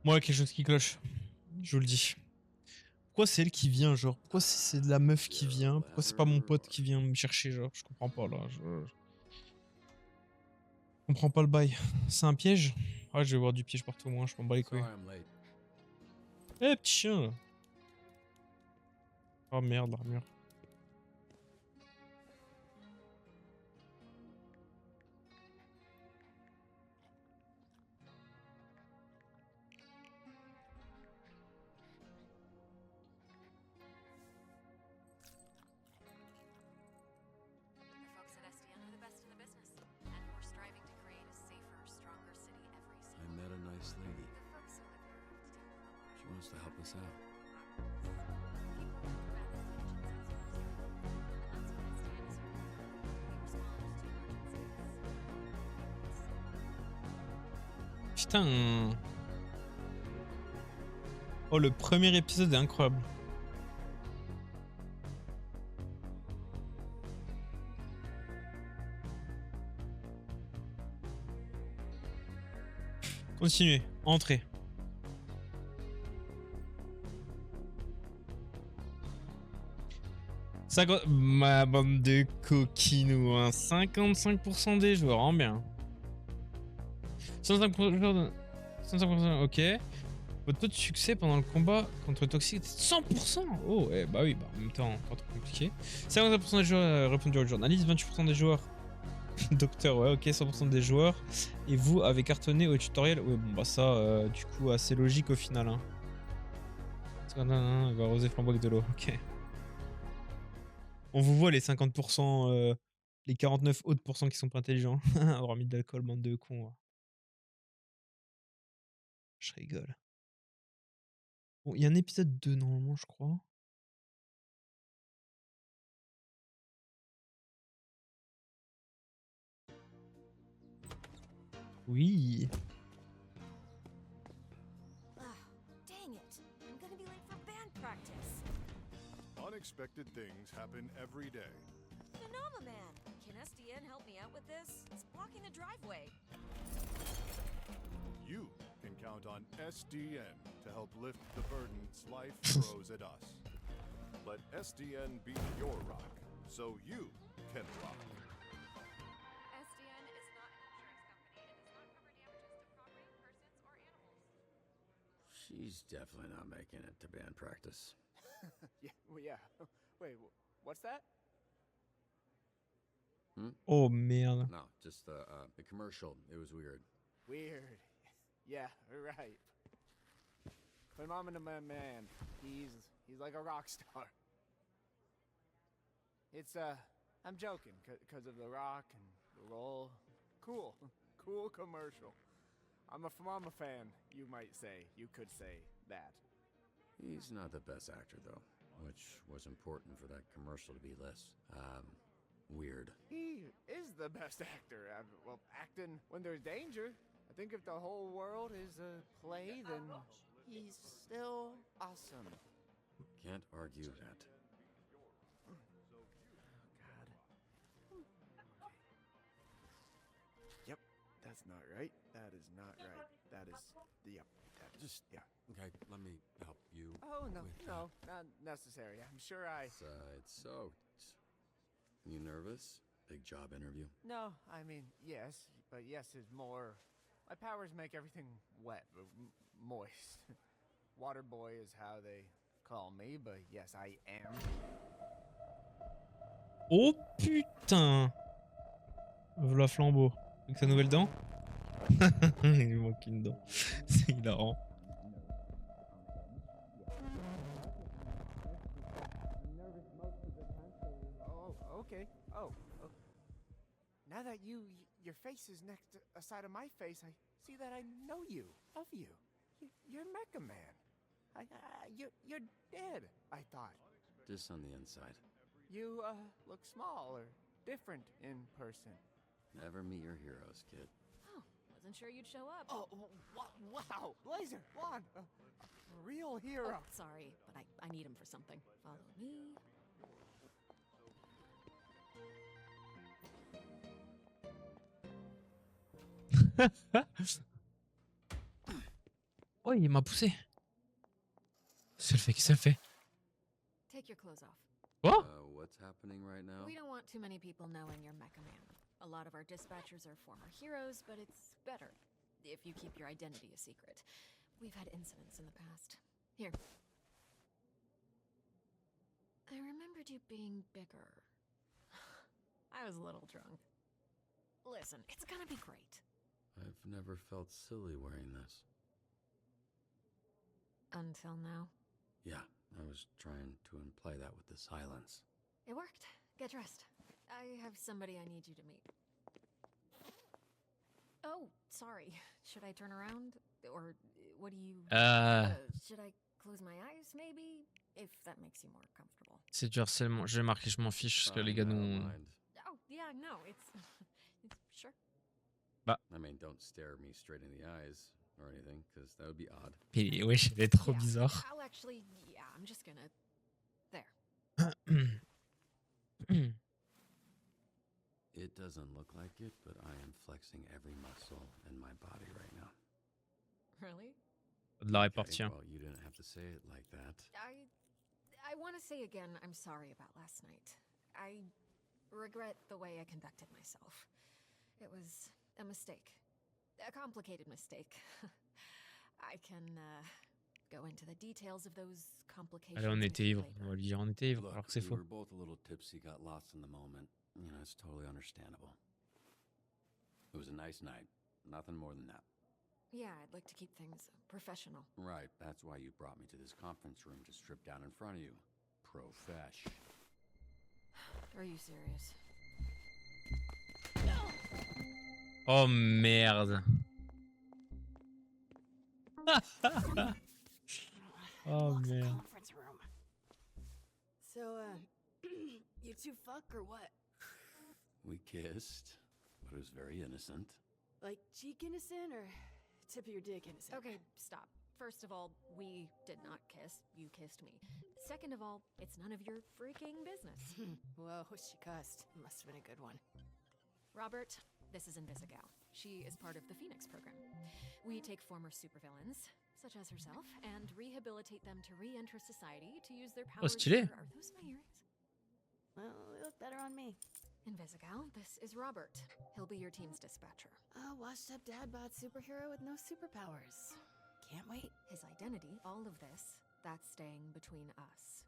Moi, quelque chose qui cloche. Je vous le dis. Pourquoi c'est elle qui vient, genre? Pourquoi c'est de la meuf qui vient? Pourquoi c'est pas mon pote qui vient me chercher, genre? Je comprends pas, là. Je comprends pas le bail. C'est un piège? Ah, je vais voir du piège partout, moi. Je m'en bats les couilles. Eh, petit chien, là. Oh merde, l'armure. I met a nice lady. She wants to help us out. Putain. Oh, le premier épisode est incroyable. Continuez, entrez. Ma bande de coquinous, hein. 55% des joueurs, en bien. 65% des joueurs, 65%, ok. Votre taux de succès pendant le combat contre Toxic était 100%. Oh, ouais, bah oui, bah en même temps, pas trop compliqué. 55% des joueurs répondu au journaliste, 28% des joueurs docteur, ouais, ok, 100% des joueurs. Et vous avez cartonné au tutoriel. Ouais, bon, bah ça, du coup, assez logique au final. Hein. Il va arroser flambeau avec de l'eau, ok. On vous voit les 50%, les 49 autres pourcents qui sont pas intelligents. Avoir mis de l'alcool, bande de cons. Ouais. Je rigole. Bon, il y a un épisode 2 normalement, je crois. Oui. Dang it! I'm gonna be late for band practice. Unexpected things happen every day. Phenomenon! Can SDN help me out with this? It's blocking the driveway. You can count on SDN to help lift the burdens life throws at us. Let SDN be your rock, so you can rock. SDN is not an insurance company and does not cover damages to property, persons, or animals. She's definitely not making it to band practice. Yeah, well, yeah. Wait, what's that? Hmm? Oh merde. No, just the commercial. It was weird. Weird. Yeah, right. Phenomenon man. He's like a rock star. It's I'm joking, cause of the rock and the roll. Cool commercial. I'm a Phenomenon fan, you might say. You could say that. He's not the best actor though, which was important for that commercial to be less weird. He is the best actor. Well, acting when there's danger. I think if the whole world is a play, then he's still awesome. Can't argue that. God. That's not right. That is not right. That is. Yep. That is. Just Yeah. okay. Let me help you. Oh, no. with No. Not necessary. I'm sure I. It's soaked. You nervous? Big job interview. No, I mean, yes. But yes is more. My powers make everything wet, moist. Water boy is how they call me, but yes, I am. Oh putain! Voilà Flambeau. Avec sa nouvelle dent. Il lui manque une dent. C'est hilarant. Oh, okay. Oh. Now that your face is next to a side of my face, I see that I know you, of you. You're Mecha Man. You're dead, I thought. Just on the inside. You, look small or different in person. Never meet your heroes, kid. Oh, wasn't sure you'd show up. Oh, wow. Blazer, Juan, a real hero. Oh, sorry, but I need him for something. Follow me. Oh, il m'a poussé. Ça le fait, qu'est-ce que ça le fait? Take your clothes off. Quoi? What's happening right now? We don't want too many people knowing you're Mecha Man. A lot of our dispatchers are former heroes, but it's better if you keep your identity a secret. We've had incidents in the past. Here. I remembered you being bigger. I was a little drunk. Listen, it's gonna be great. I've never felt silly wearing this. Until now. Yeah, I was trying to imply that with the silence. It worked. Get dressed. I have somebody I need you to meet. Oh, sorry. Should I turn around? Or what do you... should I close my eyes, maybe? If that makes you more comfortable. C'est du harcèlement. Je vais marquer, je m'en fiche parce que les gars nous. Oh, yeah, no, it's sure. Bah. I mean, don't stare me straight in the eyes or anything, because that would be odd. Et ouais, c'était trop bizarre. I'll actually, yeah, I'm just gonna... There. It doesn't look like it, but I am flexing every muscle in my body right now. Really? De la répartie. Well, you didn't have to say it like that. I want to say again, I'm sorry about last night. I regret the way I conducted myself. It was a mistake. A complicated mistake. I can go into the details of those complications. Allez, on était ivre. On va lui dire on était ivre, alors que c'est we faux. were both a little tipsy, got lost in the moment. You know, it's totally understandable. It was a nice night. Nothing more than that. Yeah, I'd like to keep things professional. Right, that's why you brought me to this conference room to strip down in front of you. Profesh. Are you serious? Oh merde. Oh merde. Conference room. So, you two fuck or what? We kissed, but it was very innocent. Like cheek innocent or tip of your dick innocent? Okay, stop. First of all, we did not kiss. You kissed me. Second of all, it's none of your freaking business. Whoa, she cussed. Must have been a good one. Robert, this is Invisigal. She is part of the Phoenix program. We take former supervillains, such as herself, and rehabilitate them to re-enter society to use their powers. stylé. Are those my earrings? Well, they look better on me. Invisigal, this is Robert. He'll be your team's dispatcher. A washed-up dad-bod superhero with no superpowers. Can't wait. His identity, all of this, that's staying between us.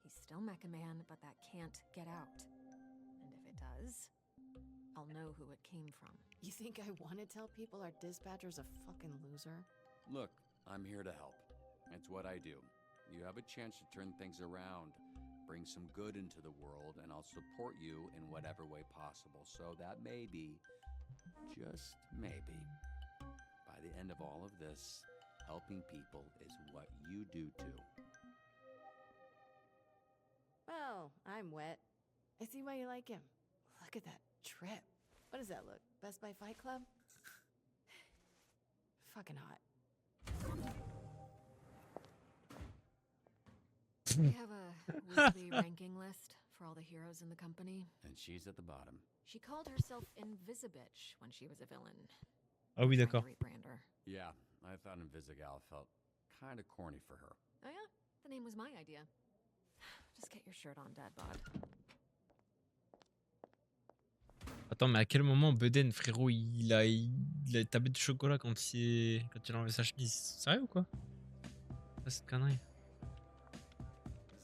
He's still Mecha Man, but that can't get out. And if it does, I'll know who it came from. You think I want to tell people our dispatcher's a fucking loser? Look, I'm here to help. It's what I do. You have a chance to turn things around, bring some good into the world, and I'll support you in whatever way possible. So that maybe, just maybe, by the end of all of this, helping people is what you do too. Well, I'm wet. I see why you like him. Look at that trip. What does that look? Best Buy Fight Club? Fucking hot. We have a weekly ranking list for all the heroes in the company. And she's at the bottom. She called herself Invisibitch when she was a villain. Ah oui, d'accord. Rebrander. Yeah, I thought Invisigal felt kind of corny for her. Oh yeah? The name was my idea. Just get your shirt on, Dad Bod. Attends, mais à quel moment Beden, frérot, il a une tablette de chocolat quand il a enlevé sa chemise? Sérieux ou quoi? Ça, cette connerie.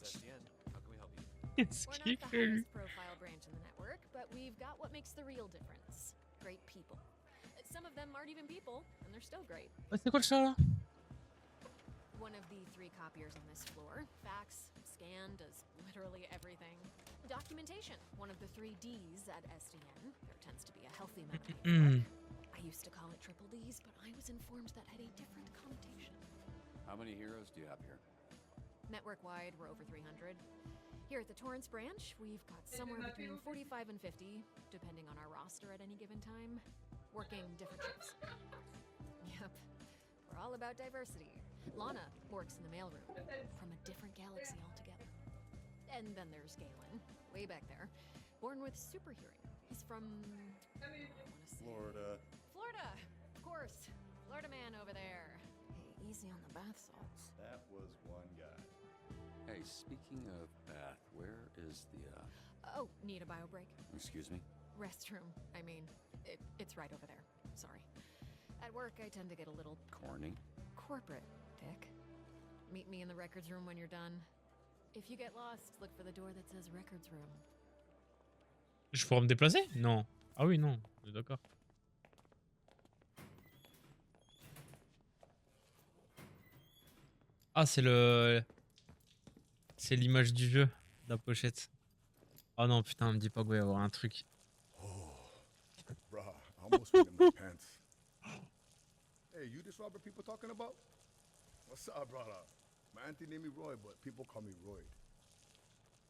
This is SDN. How can we help you? Qu'est-ce We're qu'il not the fait, lui? highest profile branch in the network, but we've got what makes the real difference. Great people. Some of them aren't even people, and they're still great. Ouais, c'est quoi le chat, là? One of the 3 copiers on this floor. Fax, scan, does literally everything. Documentation, one of the 3 Ds at SDN. There tends to be a healthy amount of paperwork. I used to call it triple Ds, but I was informed that had a different connotation. How many heroes do you have here? Network-wide, we're over 300. Here at the Torrance branch, we've got somewhere between 45 and 50, depending on our roster at any given time, working different shifts. Yep, we're all about diversity. Lana works in the mailroom, from a different galaxy altogether. And then there's Galen, way back there, born with super hearing. He's from, I want to say... Florida. Florida, of course. Florida man over there. Hey, easy on the bath salts. That was one guy. Hey, speaking of bath, where is the, Oh, need a bio break? Excuse me? Restroom. I mean, it's right over there. Sorry. At work, I tend to get a little... Corny? corporate, Dick. Meet me in the records room when you're done. If you get lost, look for the door that says records room. Je pourrais me déplacer? Non. Ah oui, non. D'accord. Ah, c'est le... C'est l'image du jeu, la pochette. Oh non, putain, me dis pas qu'il va y avoir un truc. Bruh, I almost went in my pants. Hey, you this Robert people talking about? What's up, brother? My auntie named me Roy, but people call me Roy.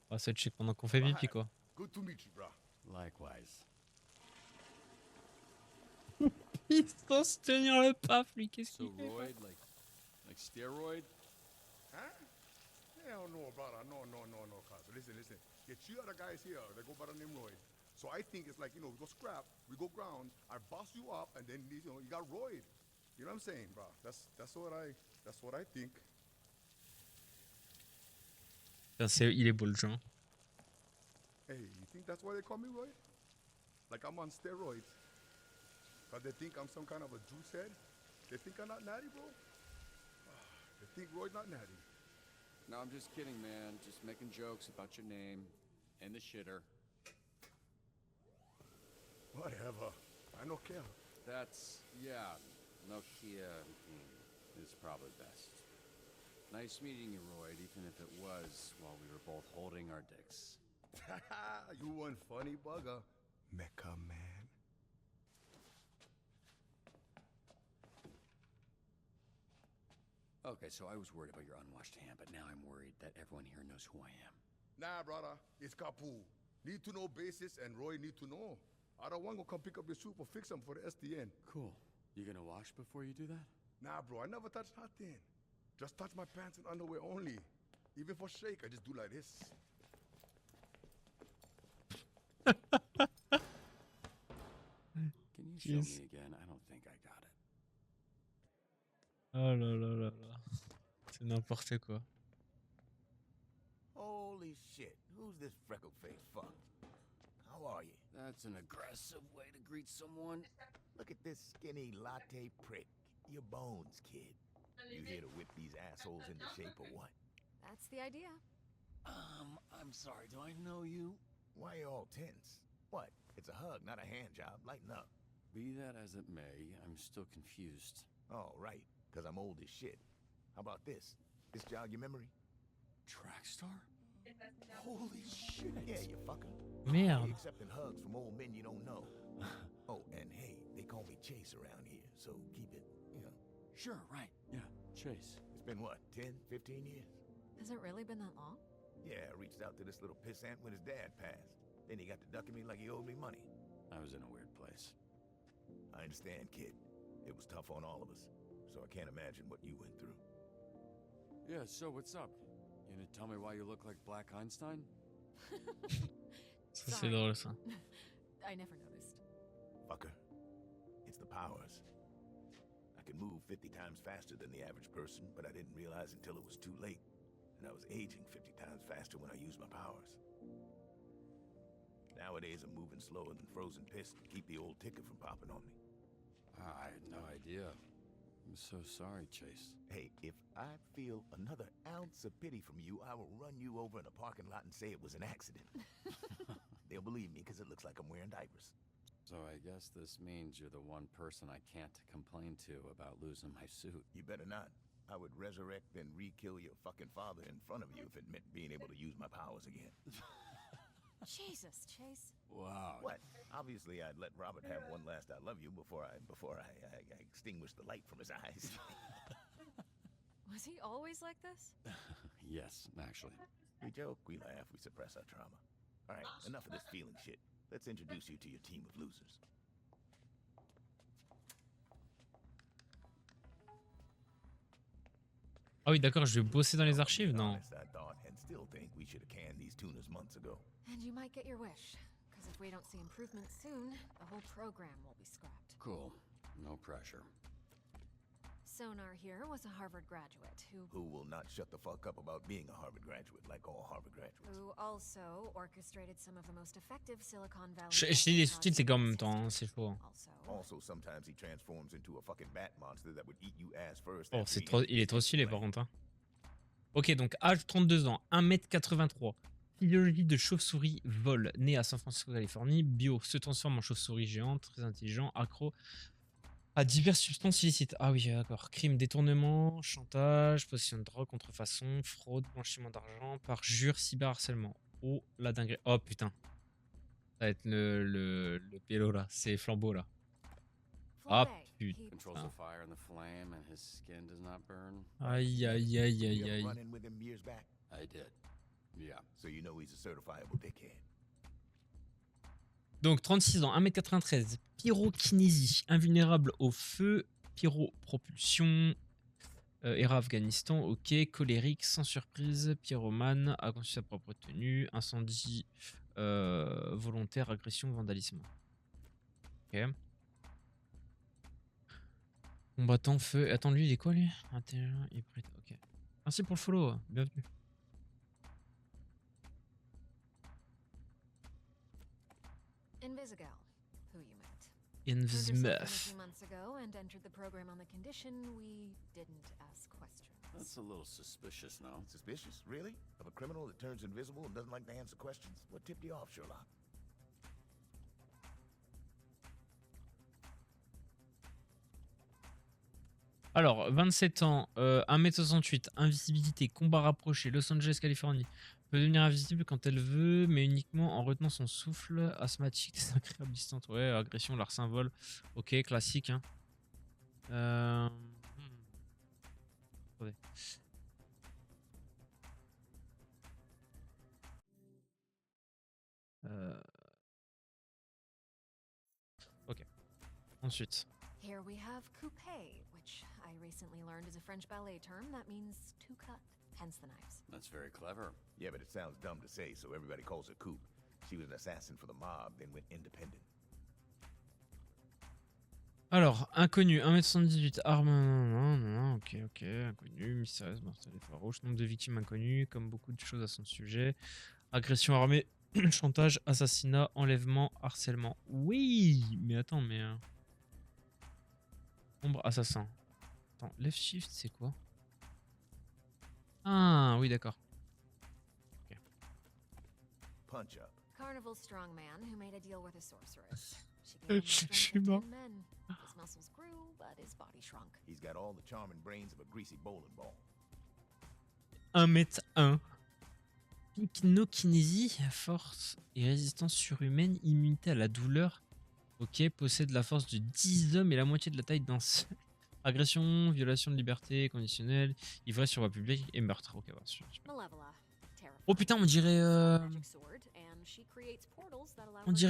Ah, c'est chic pendant qu'on fait pipi, quoi. Good to meet you, bruh. Likewise. Il faut se tenir le paf, lui, qu'est-ce So qu'il fait? roid, like steroid? Huh? Hell no, brother. No, cuz. Listen. Get you other guys here, they go by the name Roy. So I think it's like, we go scrap, we go ground, I boss you up, and then, you got Roy. You know what I'm saying, bro? That's what I think. Putain, il est beau, le jeu. Hein. Hey, you think that's why they call me Roy? Like I'm on steroids. But they think I'm some kind of a juice head? They think I'm not natty, bro? They think Roy's not natty. No, I'm just kidding, man. Just making jokes about your name and the shitter. Whatever. I no care. That's, yeah, Nokia is probably best. Nice meeting you, Roy, even if it was while we were both holding our dicks. You one funny bugger, Mecha Man. Okay, so I was worried about your unwashed hand, but now I'm worried that everyone here knows who I am. Nah, brother, it's Kapu. Need to know basis, and Roy need to know. I don't want to come pick up your soup or fix them for the SDN. Cool. You gonna wash before you do that? Nah, bro, I never touch nothing. Just touch my pants and underwear only. Even for shake, I just do like this. Can you show me again? I don't think I got it. Oh là là là là. C'est n'importe quoi. Holy shit, who's this freckle-faced fuck? How are you? That's an aggressive way to greet someone. Look at this skinny latte prick. Your bones, kid. You here to whip these assholes into shape or what? That's the idea. I'm sorry, do I know you? Why you all tense? What? It's a hug, not a hand job. Lighten up. Be that as it may, I'm still confused. Oh, right, because I'm old as shit. How about this? This jog your memory? Trackstar? Holy shit. Yeah, you fucker. Merde. You accepting hugs from old men you don't know. Oh, and hey, they call me Chase around here, so keep it, Sure, right. Yeah, Chase. It's been what, 10, 15 years? Has it really been that long? Yeah, I reached out to this little pissant when his dad passed. Then he got to ducking me like he owed me money. I was in a weird place. I understand, kid. It was tough on all of us, so I can't imagine what you went through. Yeah, so what's up? You gonna tell me why you look like Black Einstein? Ça, c'est drôle, ça. I never noticed. Fucker. It's the powers. could move 50 times faster than the average person, but I didn't realize until it was too late. And I was aging 50 times faster when I used my powers. Nowadays, I'm moving slower than frozen piss to keep the old ticker from popping on me. I had no idea. I'm so sorry, Chase. Hey, if I feel another ounce of pity from you, I will run you over in a parking lot and say it was an accident. They'll believe me because it looks like I'm wearing diapers. So I guess this means you're the one person I can't complain to about losing my suit. You better not. I would resurrect and re-kill your fucking father in front of you if it meant being able to use my powers again. Jesus, Chase. Wow. What? Obviously, I'd let Robert have one last I love you before I extinguished the light from his eyes. Was he always like this? Yes, actually. We joke, we laugh, we suppress our trauma. All right, enough of this feeling shit. Let's introduce you to your team of losers. Ah oui, d'accord, je vais bosser dans les archives, non? I thought and still think we should have canned these tunas months ago. And you might get your wish. Because if we don't see improvement soon, the whole program will be scrapped. Cool. No pressure. Sonar here was a Harvard graduate who will not shut the fuck up about being a Harvard graduate, like all Harvard graduates. Who also orchestrated some of the most effective Silicon Valley. Je lis les sous-titres, c'est quand même temps, hein, c'est chaud. Also, sometimes he transforms into a fucking bat monster that would eat you ass first. Oh, c'est trop, il est trop stylé par contre. Hein. Ok, donc âge 32 ans, 1m83. Physiologie de chauve-souris, vol, né à San Francisco, Californie. Bio, se transforme en chauve-souris géante, très intelligent, accro à diverses substances illicites. Ah oui, d'accord. Crime, détournement, chantage, possession de drogue, contrefaçon, fraude, blanchiment d'argent, parjure, cyberharcèlement. Oh, la dinguerie. Oh putain. Ça va être le pélo là, c'est flambeau là. Ah putain. Aïe aïe aïe aïe aïe. I did. Yeah. So you know he's a certifiable dickhead. Donc 36 ans, 1m93, pyrokinésie, invulnérable au feu, pyropropulsion, ERA Afghanistan, ok, colérique, sans surprise, pyromane, a conçu sa propre tenue, incendie volontaire, agression, vandalisme. Ok. Combattant, feu, attends, lui il est quoi lui? Intelligent, hybride, ok. Merci pour le follow, bienvenue. Invisigal, who you met. Invisimeuf. A few months ago and entered the program on the condition we didn't ask questions. That's a little suspicious, no? Suspicious? Really? Of a criminal that turns invisible and doesn't like to answer questions? What tipped you off, Sherlock? Alors, 27 ans, 1m68, invisibilité, combat rapproché, Los Angeles, Californie. Peut devenir invisible quand elle veut, mais uniquement en retenant son souffle. Asthmatique, désagréable, distante. Ouais, agression, larcin, vol. Ok, classique. Hein. Attendez. Ok. Ensuite. Here we have coupé, which I recently learned is a French ballet term that means to cut, hence the knives. That's very clever. Yeah, but it sounds dumb to say, so everybody calls her Coop. She was an assassin for the mob, then went independent. Alors, inconnu, 1m78, arme, non, ok, inconnu, mystérieuse, mortelle et farouche, nombre de victimes inconnues, comme beaucoup de choses à son sujet, agression armée, chantage, assassinat, enlèvement, harcèlement. Oui, mais attends, mais... Ombre, assassin. Attends, left shift, c'est quoi? Ah, oui, d'accord. Okay. Punch up. Carnival strongman who made a deal with a sorceress. Je suis mort. His muscles grew, but his body shrunk. He's got all the charming brains of a greasy bowling ball. 1m1. Hypnokinésie, force et résistance surhumaine, immunité à la douleur. Ok, possède la force de 10 hommes et la moitié de la taille d'un seul. Agression, violation de liberté conditionnelle, ivresse sur voie publique et meurtre. Ok, oh putain, on dirait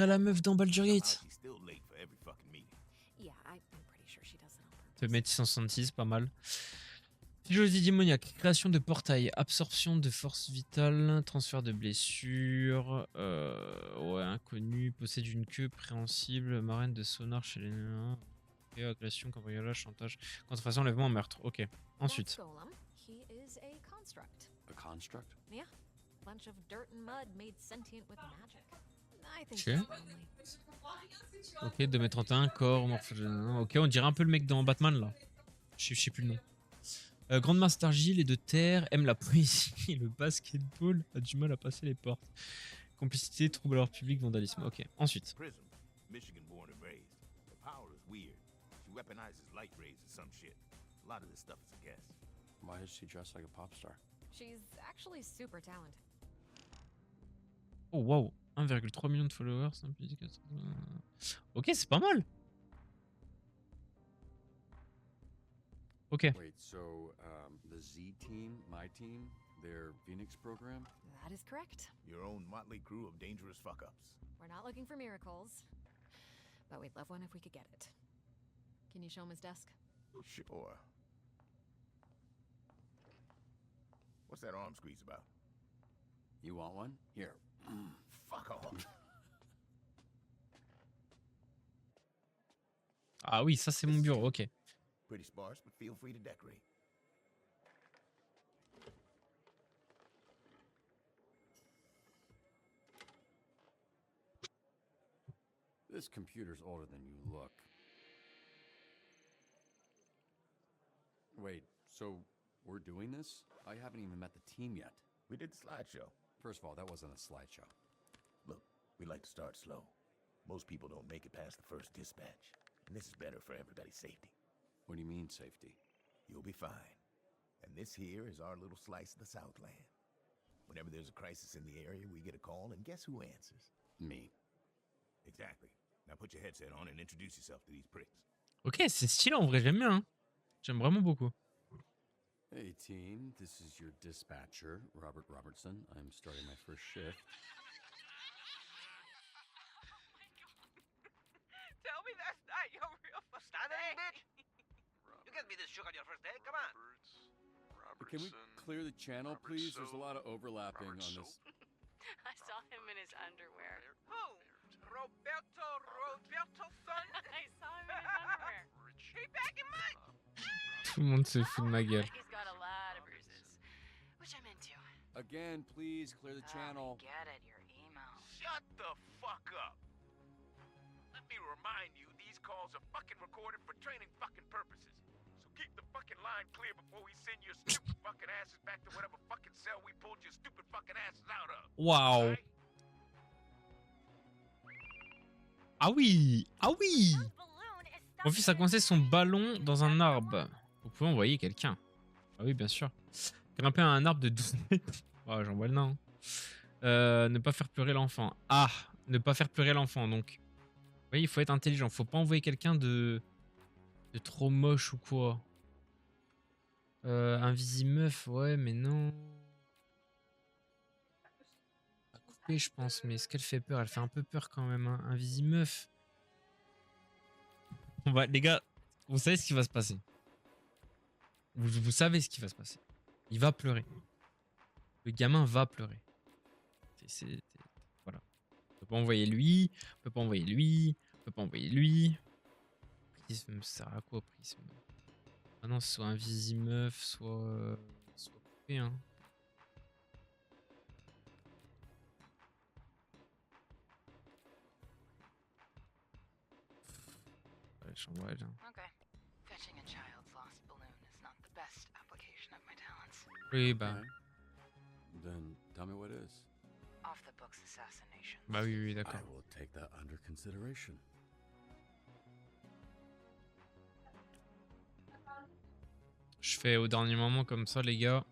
la meuf dans Baldur's Gate. Peut mettre 666, pas mal. Philosophie démoniaque, création de portail, absorption de force vitale, transfert de blessures, ouais, inconnu, possède une queue préhensible, marraine de sonar chez les nains. Ok, agression, cambriolage, chantage, contrefaçon, enlèvement, meurtre. Ok. Ensuite. Golem, he is a construct. A construct? Yeah. Bunch of dirt and mud made sentient with magic. I think Ok. he's lonely. Ok, 2m31, corps, morphologie. Ok, on dirait un peu le mec dans Batman là. Je sais plus le nom. Grande masse d'argile et de terre, aime la poésie et le basketball, a du mal à passer les portes. Complicité, trouble à l'ordre public, vandalisme. Ok, ensuite. Prism, Michigan born and raised. The power is weird. She weaponizes light rays or some shit. A lot of this stuff is a guess. Why is she dressed like a pop star? She's actually super talented. Oh wow, 1,3 million de followers. Ok, c'est pas mal. Ok. Wait, so the Z team, my team, their Phoenix program? That is correct. Your own motley crew of dangerous fuck-ups. We're not looking for miracles, but we'd love one if we could get it. Can you show him his desk? Sure. What's that arm squeeze about? You want one? Here. Fuck off. Ah oui, ça c'est mon bureau, ok. Pretty sparse, but feel free to decorate. This computer's older than you look. Wait, so we're doing this? I haven't even met the team yet. We did the slideshow. First of all, that wasn't a slideshow. Look, we like to start slow. Most people don't make it past the first dispatch. And this is better for everybody's safety. What do you mean, safety? You'll be fine. And this here is our little slice of the Southland. Whenever there's a crisis in the area, we get a call, and guess who answers? Me. Exactly. Now put your headset on and introduce yourself to these pricks. Ok, c'est stylé en vrai, j'aime bien. Hein. J'aime vraiment beaucoup. Hey team, this is your dispatcher, Robert Robertson. I'm starting my first shift. Tell me that's not your real first name, bitch. You can't be this shook on your first day. Come on. Can we clear the channel, please? There's a lot of overlapping on this. I saw him in his underwear. Who? Roberto son? I saw him in his underwear. He back in mine. Tout le monde se fout de ma gueule. He's got a lot of bruises, which I'm into. Again, please clear the channel. Get it, your email. Shut the fuck up. Let me remind you, these calls are fucking recorded for training fucking purposes. So keep the fucking line clear before we send your stupid fucking asses back to whatever fucking cell we pulled your stupid fucking asses out of. Waouh. Ah oui, ah oui. Mon fils a coincé son ballon dans un arbre. Vous pouvez envoyer quelqu'un. Ah oui, bien sûr. Grimper à un arbre de 12 mètres. Oh, j'en vois le nain. Ne pas faire pleurer l'enfant. Ah, ne pas faire pleurer l'enfant. Donc, vous voyez, il faut être intelligent. Faut pas envoyer quelqu'un de trop moche ou quoi. Un visi-meuf, ouais, mais non. À couper, je pense. Mais est-ce qu'elle fait peur? Elle fait un peu peur quand même. Hein. Un visi-meuf. On va, les gars, vous savez ce qui va se passer. Vous savez ce qui va se passer. Il va pleurer. Le gamin va pleurer. Voilà. On peut pas envoyer lui. On peut pas envoyer lui. On peut pas envoyer lui. Prisme, ça sert à quoi, prisme? Ah non, soit un visi-meuf, soit coupé, hein. Ouais, Okay. Fetching a child's lost balloon is not the best application of my talents. oui, bah. Then tell me what it is. Off the books assassination. Bah oui, d'accord. I will take that under consideration. Je fais au dernier moment comme ça, les gars.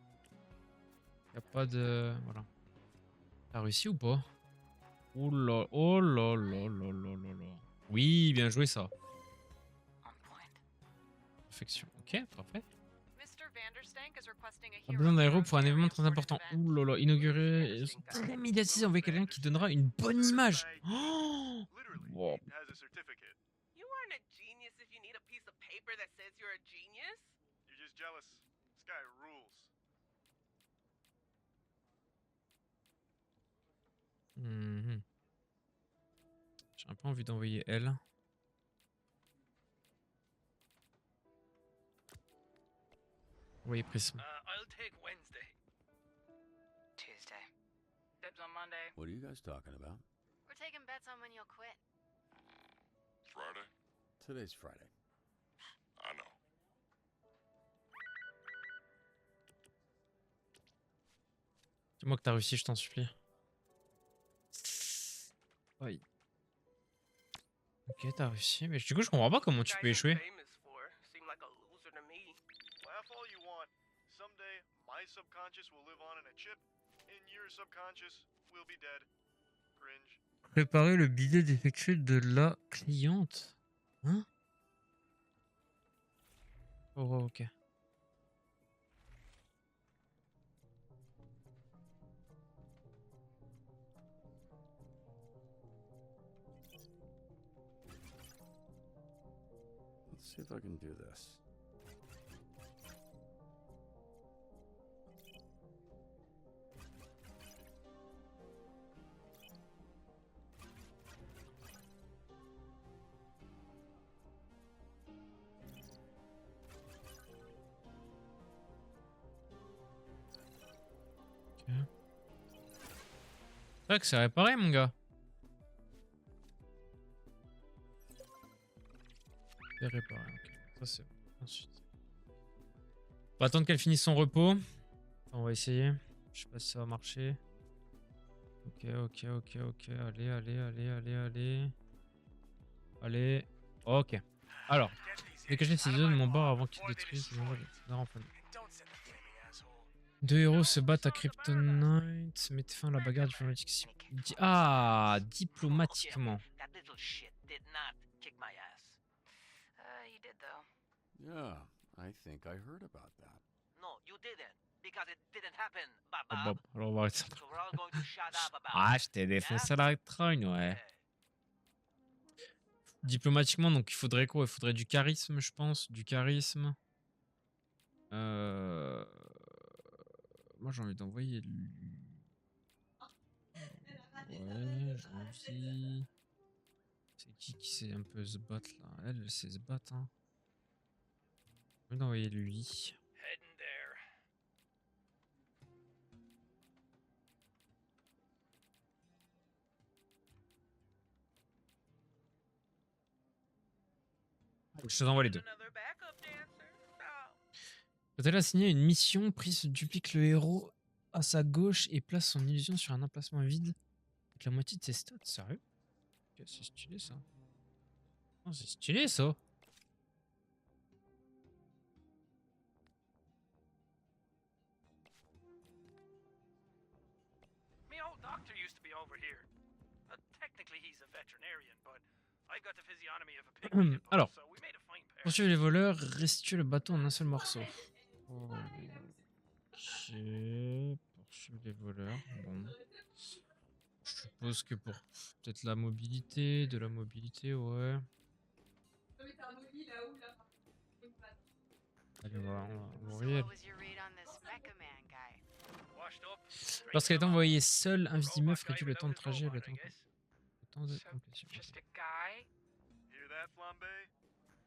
Y a pas de... Voilà. T'as réussi ou pas? Oh là, oh là là là là là là. Oui, bien joué ça. Perfection. Ok, parfait. Un besoin d'aéro pour un événement très important. Ouh là là, inauguré. Très médiatisé avec quelqu'un qui donnera une bonne image. Oh wow. You aren't a genius if you need a piece of paper that says you're a genius. You're just jealous. This guy rules. J'ai un peu envie d'envoyer elle. Oui, Prisme. I'll take Wednesday. Tuesday. Dibs on Monday. What are you guys talking about? We're taking bets on when you'll quit. Friday? Today's Friday. I know. Dis-moi que t'as réussi, je t'en supplie. Oui. Ok, t'as réussi. Mais du coup, je comprends pas comment tu peux échouer. Seem like a loser to me. Laugh all you want. Someday, my subconscious will live on in a chip, and your subconscious will be dead. Cringe. Préparer le billet d'effectuer de la cliente. Hein? Oh, ok. Let's see if I can do this. C'est vrai que c'est réparé, mon gars. C'est réparé, ok. Ça, c'est bon. Ensuite. On va attendre qu'elle finisse son repos. Enfin, on va essayer. Je sais pas si ça va marcher. Ok. Allez. Allez. Ok. Alors. Dégager ces zones de mon bord avant qu'ils détruisent les remplacements. 2 héros se battent à Kryptonite. Mettez fin à la bagarre diplomatique. Ah, diplomatiquement. That little shit did not kick my ass. You did though. Yeah, I think I heard about that. No, you didn't. Because it didn't happen, Oh, Bob. Bob, alors on va arrêter ça. So we're all going to shut up about Ah, it. je t'ai défoncé la trogne, ouais. Diplomatiquement, donc il faudrait quoi? Il faudrait du charisme, je pense. Du charisme. Moi, j'ai envie d'envoyer lui. Ouais, j'ai envie. C'est qui sait un peu se battre là? Elle sait se battre, hein. J'ai envie d'envoyer lui. Heading there. Je te envoie les deux. Another backup dancer. Oh. Peut-elle assigner une mission? Prise duplique le héros à sa gauche et place son illusion sur un emplacement vide avec la moitié de ses stats. Sérieux? Ok, c'est stylé ça. Oh, c'est stylé ça. Me old doctor used to be over here. Technically he's a veterinarian, but I got the physiognomy of a pig. Alors, So we made a fine pair. poursuivre les voleurs, restituer le bâton en un seul morceau. Ok. Poursuivre les voleurs. Bon. Je suppose que pour peut-être la mobilité, de la mobilité, ouais. Allez, on va envoyer. What was your read on this Mecha Man guy? Washed up. Lorsqu'elle est envoyée seule, un Vizimov réduit le temps de trajet et le temps de complétion. Just a guy? Hear that, Flambe?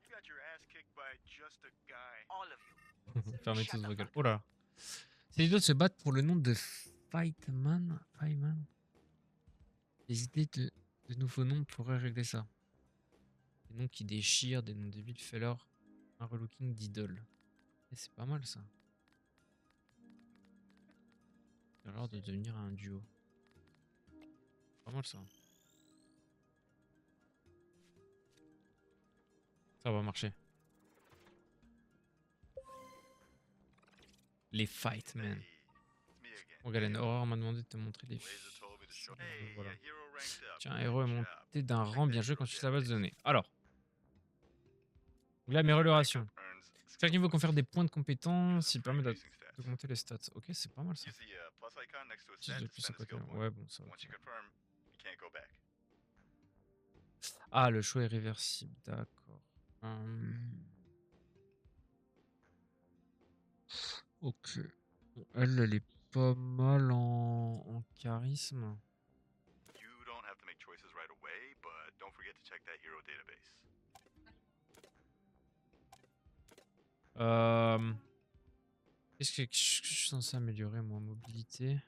You got your ass kicked by just a guy. All of you. Fermez tous vos gueules. Oh là. Ces idiots se battent pour le nom de Fightman. Les idées de nouveaux noms pourraient régler ça. Des noms qui déchirent, des noms débiles, fait leur un relooking d'idole. Et c'est pas mal ça. C'est l'heure de devenir un duo. Pas mal ça. Ça va marcher. Les Fightmen. Bon, Galen, Aurore m'a demandé de te montrer les filles. Voilà. Tiens, un héros est monté d'un rang, bien joué quand tu savais se donner. Alors. Là, amélioration. Chaque niveau confère des points de compétence, il permet d'augmenter les stats. Ok, c'est pas mal ça. 6 de plus à côté. Ouais, bon, ça va. Ah, le choix est réversible, d'accord. Ok. Elle est pas mal en charisme. You don't have to make choices right away, but don't forget to check that hero database. Qu'est-ce que je suis censé améliorer, moi? Mobilité.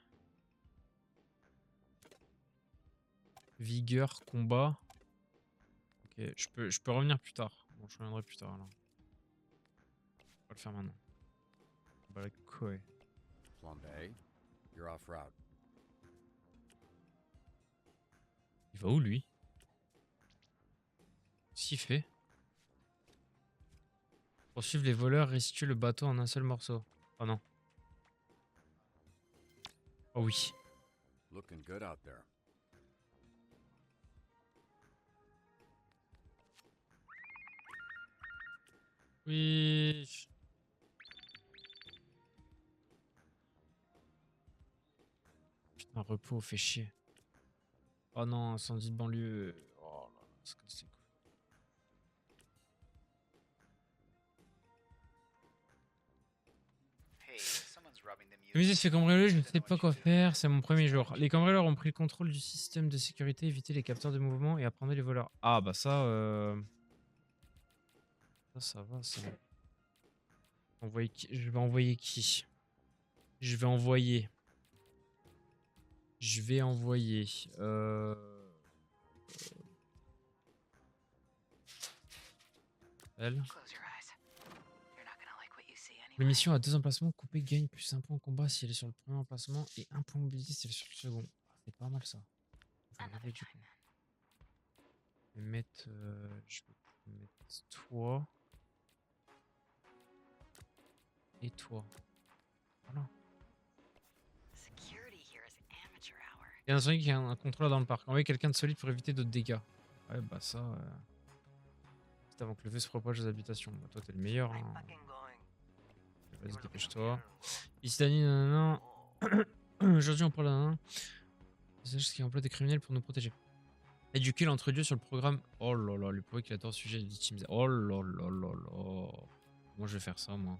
Vigueur, combat. Ok, je peux revenir plus tard. Bon, je reviendrai plus tard, là. On va le faire maintenant. Bah, la couille. Flambe, you're off route. Il va où, lui? Qu'est-ce qu'il fait? Poursuivre les voleurs, restituer le bateau en un seul morceau. Oh non. Oh oui. Looking good out there. Oui. Putain, repos, fait chier. Oh non, incendie de banlieue. Oh là là, c'est cool. Le musée se fait cambrioler, je ne sais pas quoi faire, c'est mon premier jour. Les cambrioleurs ont pris le contrôle du système de sécurité, évité les capteurs de mouvement et apprenaient les voleurs. Ah bah ça, ça va, ça. Envoyer qui? Je vais envoyer qui? Je vais envoyer. Elle. L'émission a 2 emplacements. Couper gagne plus 1 point en combat si elle est sur le premier emplacement et 1 point mobilité si elle est sur le second. C'est pas mal ça. Je vais enlever, du coup. Je vais mettre, toi. Et toi. Voilà. Il y a un incendie qui a un contrôleur dans le parc. Envoyer quelqu'un de solide pour éviter d'autres dégâts. Ouais, bah ça. C'est avant que le feu se propage aux habitations. Bah, toi, t'es le meilleur. Hein. Vas-y, dépêche-toi. Ici, Dani, nanana. Aujourd'hui, on parle d'un. C'est juste qui emploie des criminels pour nous protéger. Éduquer l'entre Dieu sur le programme. Oh là là, le pourri qu'il adore ce sujet victimisé. Oh là là là là. Moi, je vais faire ça, moi.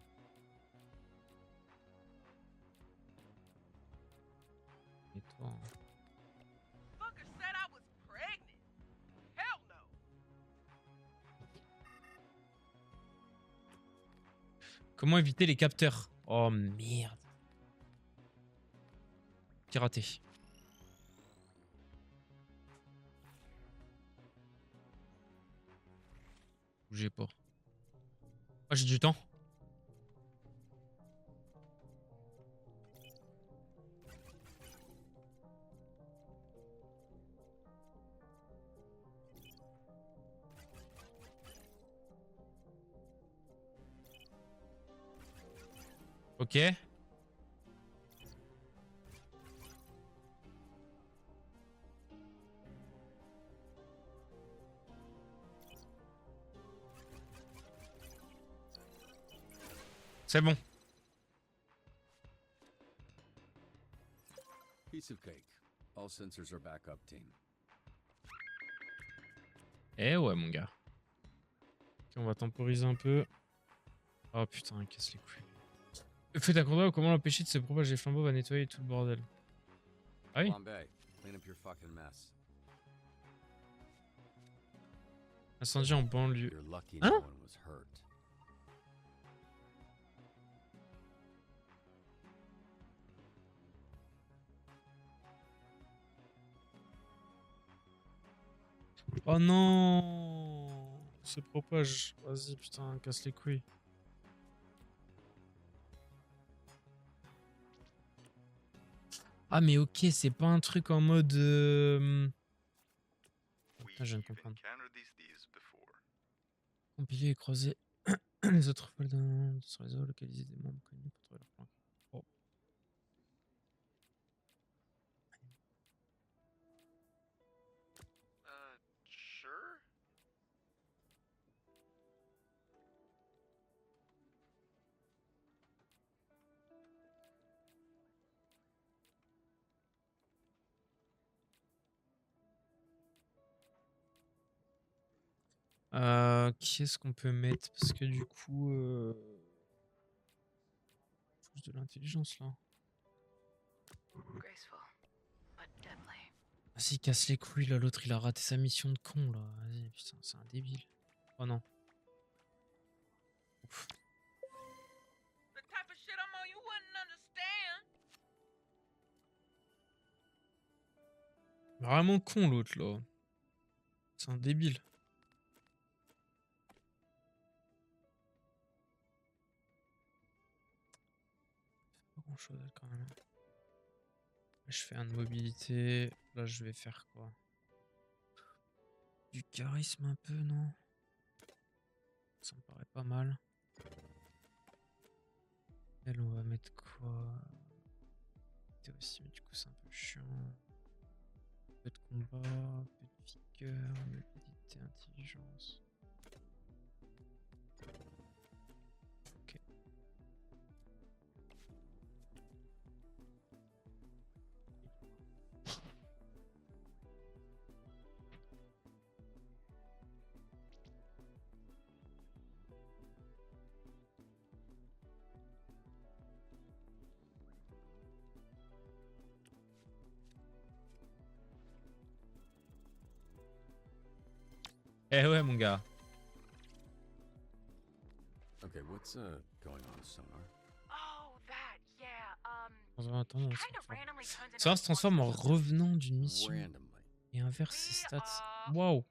Et toi? Comment éviter les capteurs? Oh merde. Piraté. Bougez pas. Ah, j'ai du temps. Ok. C'est bon. Piece of cake. All sensors are back up, team. Eh ouais, mon gars. Ok, on va temporiser un peu. Oh putain, casse les couilles. Faites un contrôle, comment l'empêcher de se propager. Les flambeaux va nettoyer tout le bordel. Ah oui. Flambe, clean up your fucking mess. Incendie en banlieue. You're lucky Hein? no one was hurt. Oh non, se propage. Vas-y, putain, casse les couilles. Ah mais ok, c'est pas un truc en mode... Putain, je viens de comprendre. Compiler et croiser les autres folles sur les eaux, localiser des membres connus pour trouver leur plan. Oh. Sure? Qui est-ce qu'on peut mettre? Parce que du coup... Plus de l'intelligence là. Vas-y, casse les couilles là, l'autre il a raté sa mission de con là. Vas-y, putain, c'est un débile. Oh non. Ouf. The type of shit I'm on you Vraiment con l'autre là. C'est un débile. Pas grand chose quand même. Je fais un de mobilité. Là je vais faire quoi? Du charisme un peu, non? Ça me paraît pas mal. Elle, on va mettre quoi? T'es aussi, mais du coup c'est un peu chiant. Un peu de combat, un peu de vigueur, mobilité, intelligence. Ok. Eh ouais mon gars. Okay, what's going on, Sonar? Oh, that, yeah. Attends, on se kind of transforme. randomly turns into Ça se transforme en revenant d'une mission. Et inverse ses stats. Waouh.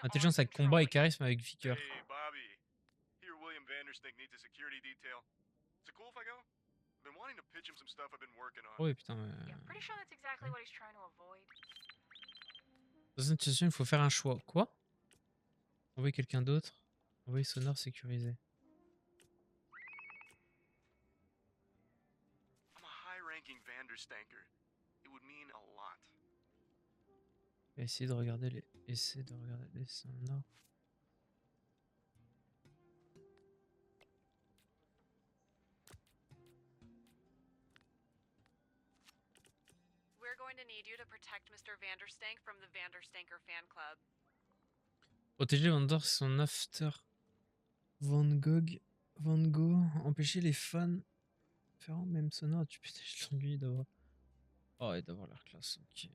Intelligence avec combat et charisme avec vigueur. Hey, Bobby. Here, William Vandersnake needs a security detail. Is it cool if I go? Been wanting to pitch him some stuff I've been working on. Oh oui putain. Yeah, pretty sure that's exactly what he's trying to avoid. Dans cette situation, il faut faire un choix. Quoi? Envoyer quelqu'un d'autre. Envoyer Sonar sécurisé. I'm a high-ranking Vanderstanker. It would mean a lot. Essayer de regarder les Sonars. We're going to need you to protect Mr. Vanderstank from the Vanderstanker fan club. Protéger Vander son after. Van Gogh. Empêcher les fans. Faire un même Sonar. Tu putain, je l'ennuie d'avoir. Oh, et d'avoir l'air classe. Ok.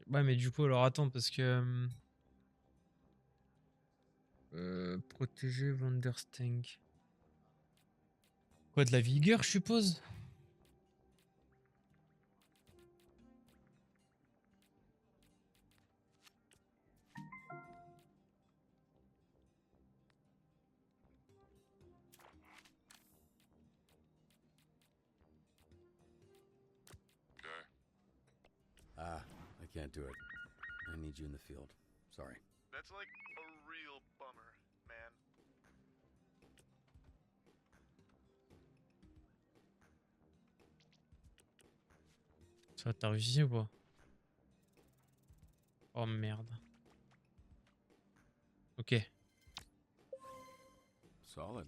Ouais, mais du coup, alors attends, parce que. Protéger Vanderstank. Quoi, de la vigueur, je suppose? I can't do it. I need you in the field. Sorry. That's like a real bummer, man. Ça, t'as réussi ou pas? Oh merde. Ok. Solid.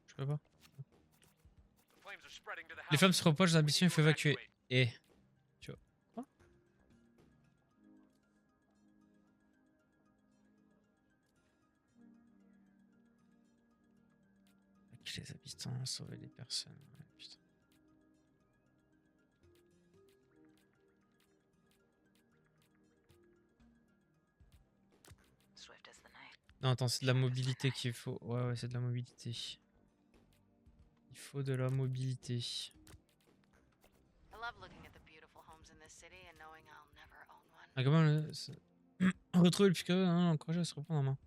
Je peux pas. Les femmes se reprochent de la mission, il faut évacuer. Et. Tu vois. Quoi? Avec les habitants, sauver les personnes. Ouais, putain. Swift as the night. Non, attends, c'est de la mobilité qu'il faut. Ouais, c'est de la mobilité. Il faut de la mobilité. I love looking at the beautiful homes in this city and knowing I'll never own one. Ah, comment retrouver le plus curieux, hein, encourager à se reprendre en main.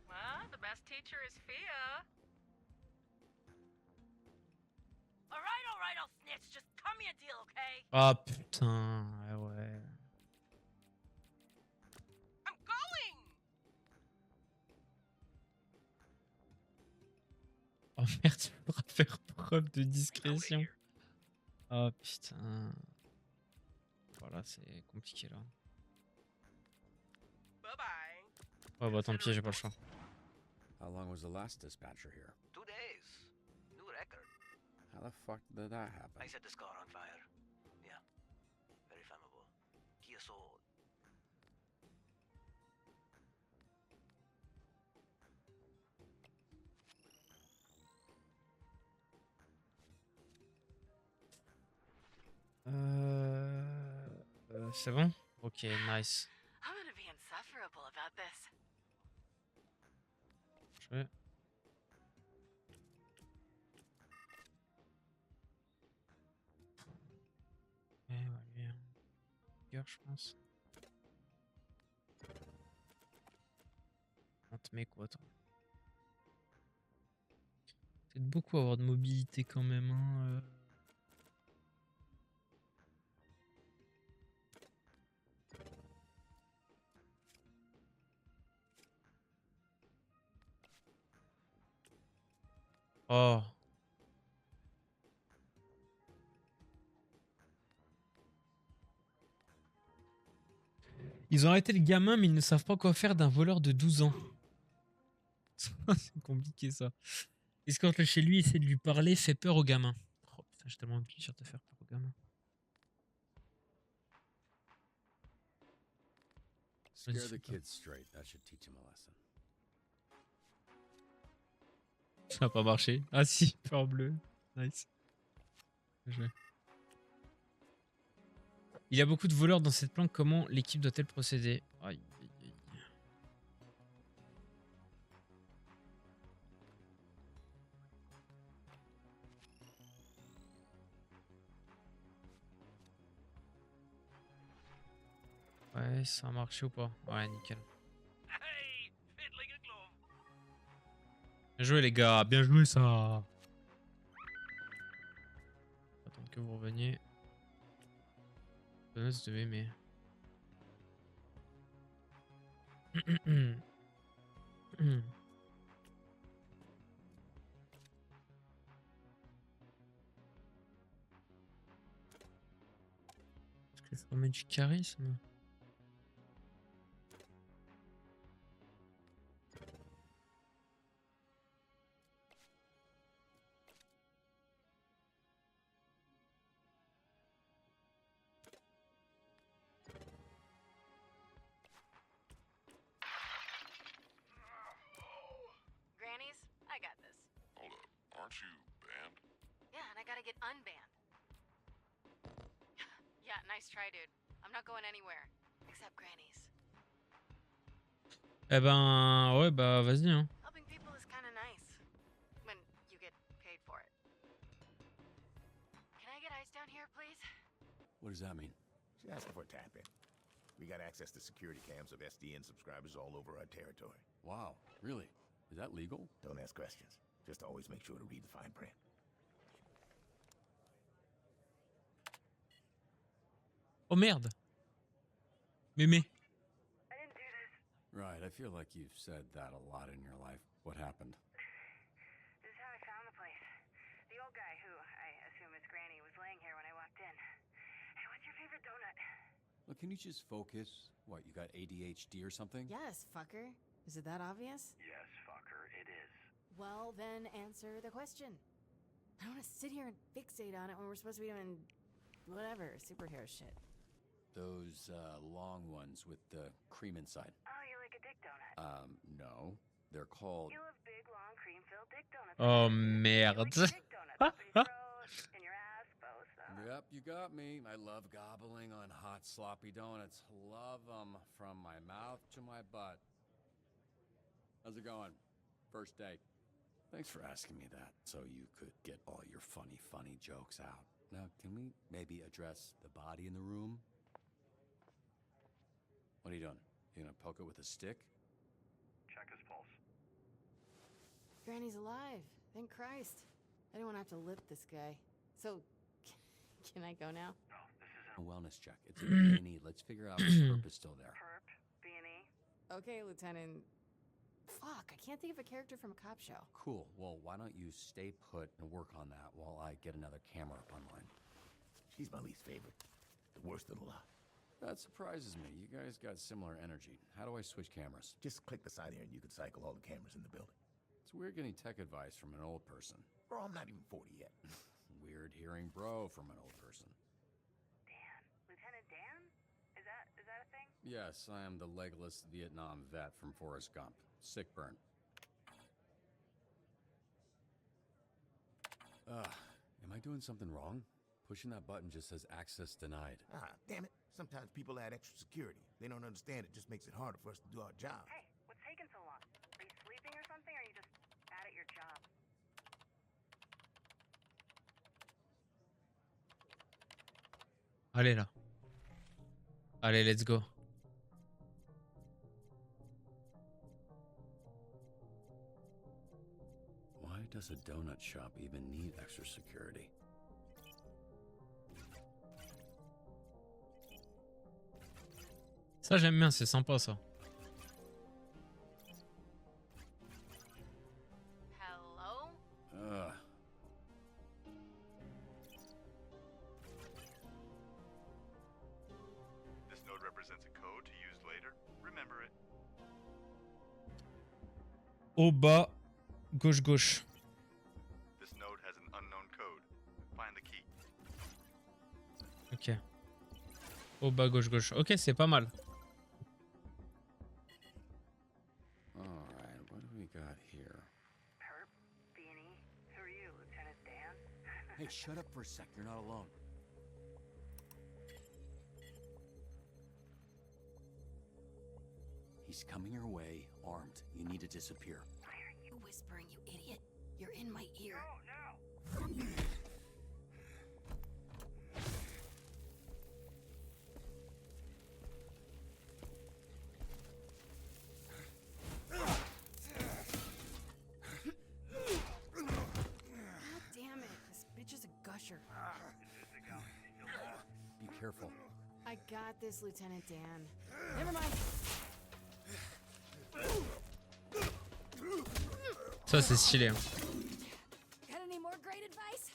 Well, the best teacher is fear. Alright, I'll snitch. Just cut me a deal, okay? Ah putain, ouais. I'm going! Oh merde, tu pourras faire preuve de discrétion. Oh putain. Voilà, c'est compliqué là. Bye-bye. Oh bah tant pis, j'ai pas le choix. How long was the last dispatcher here? 2 days. New record. How the fuck did that happen? I set this car on fire. Yeah. Very flammable. Kia Soul. C'est bon? Ok, nice. I'm gonna be insufferable about this. Je vais... Ouais, ouais, rigueur, je pense. On te met quoi, toi? C'est beaucoup avoir de mobilité quand même, hein. Oh. Ils ont arrêté le gamin, mais ils ne savent pas quoi faire d'un voleur de 12 ans. C'est compliqué ça. Escorte-le chez lui, essaie de lui parler, fait peur au gamin. Oh putain, j'ai tellement envie de te faire peur au gamin. Scare the kids straight. That should teach him a lesson. Ça n'a pas marché. Ah si, peur bleue. Nice. Il y a beaucoup de voleurs dans cette planque. Comment l'équipe doit-elle procéder? Aïe, aïe, aïe. Ouais, ça a marché ou pas? Ouais, nickel. Bien joué les gars, bien joué ça. Attendre que vous reveniez. Bonus de m'aimer. Est-ce que ça remet du charisme? Grannies, I got this. Hold up, aren't you banned? Yeah, and I gotta get unbanned. Yeah, nice try, dude. I'm not going anywhere. Except Grannies. Eh ben, ouais, bah vas-y, hein. Helping people is kinda nice. When you get paid for it. Can I get ice down here, please? What does that mean? She's asking for a tap-in. We got access to security cams of SDN subscribers all over our territory. Wow, really? Is that legal? Don't ask questions. Just always make sure to read the fine print. Oh merde. Mémé. Right, I feel like you've said that a lot in your life. What happened? This is how I found the place. The old guy who, I assume is Granny, was laying here when I walked in. Hey, what's your favorite donut? Look, can you just focus? What, you got ADHD or something? Yes, fucker. Is it that obvious? Yes, fucker, it is. Well, then answer the question. I don't want to sit here and fixate on it when we're supposed to be doing whatever, superhero shit. Those long ones with the cream inside. Oh, you like a dick donut? No. They're called... You love big, long, cream-filled dick donuts. Oh merde. In your ass, both, though. Yep, you got me. I love gobbling on hot, sloppy donuts. Love them from my mouth to my butt. How's it going? First day. Thanks for asking me that, so you could get all your funny jokes out. Now, can we maybe address the body in the room? What are you doing? You gonna poke it with a stick? Check his pulse. Granny's alive. Thank Christ. I didn't want to have to lip this guy. So, can I go now? No, this isn't A wellness check. It's a B&E. Let's figure out if Perp is still there. Perp, B&E. Okay, Lieutenant. Fuck, I can't think of a character from a cop show. Cool. Well, why don't you stay put and work on that while I get another camera up online? She's my least favorite. The worst of the lot. That surprises me. You guys got similar energy. How do I switch cameras? Just click the side here and you can cycle all the cameras in the building. It's weird getting tech advice from an old person. Bro, I'm not even 40 yet. Weird hearing bro from an old person. Dan. Lieutenant Dan? Is that a thing? Yes, I am the legless Vietnam vet from Forrest Gump. Sick burn. Am I doing something wrong? Pushing that button just says access denied. Ah, damn it. Sometimes people add extra security. They don't understand it just makes it harder for us to do our job. Hey, what's taking so long? Are you sleeping or something, or are you just bad at your job? Allez là. Allez, let's go. Why does a donut shop even need extra security? Ça j'aime bien, c'est sympa ça. Hello? Ugh. This node represents a code to use later. Remember it. Au bas, gauche gauche. This node has an unknown code. Find the key. Ok. Au bas, gauche gauche. Ok, c'est pas mal. Alright, what do we got here? Perp? Beanie? Who are you, Lieutenant Dan? Hey, shut up for a sec. You're not alone. He's coming your way, armed. You need to disappear. Why aren't you whispering, you idiot? You're in my ear. No! God damn it. This bitch is a gusher. Be careful. I got this, Lieutenant Dan. Never mind. Ça c'est stylé. Hein. Got any more great advice?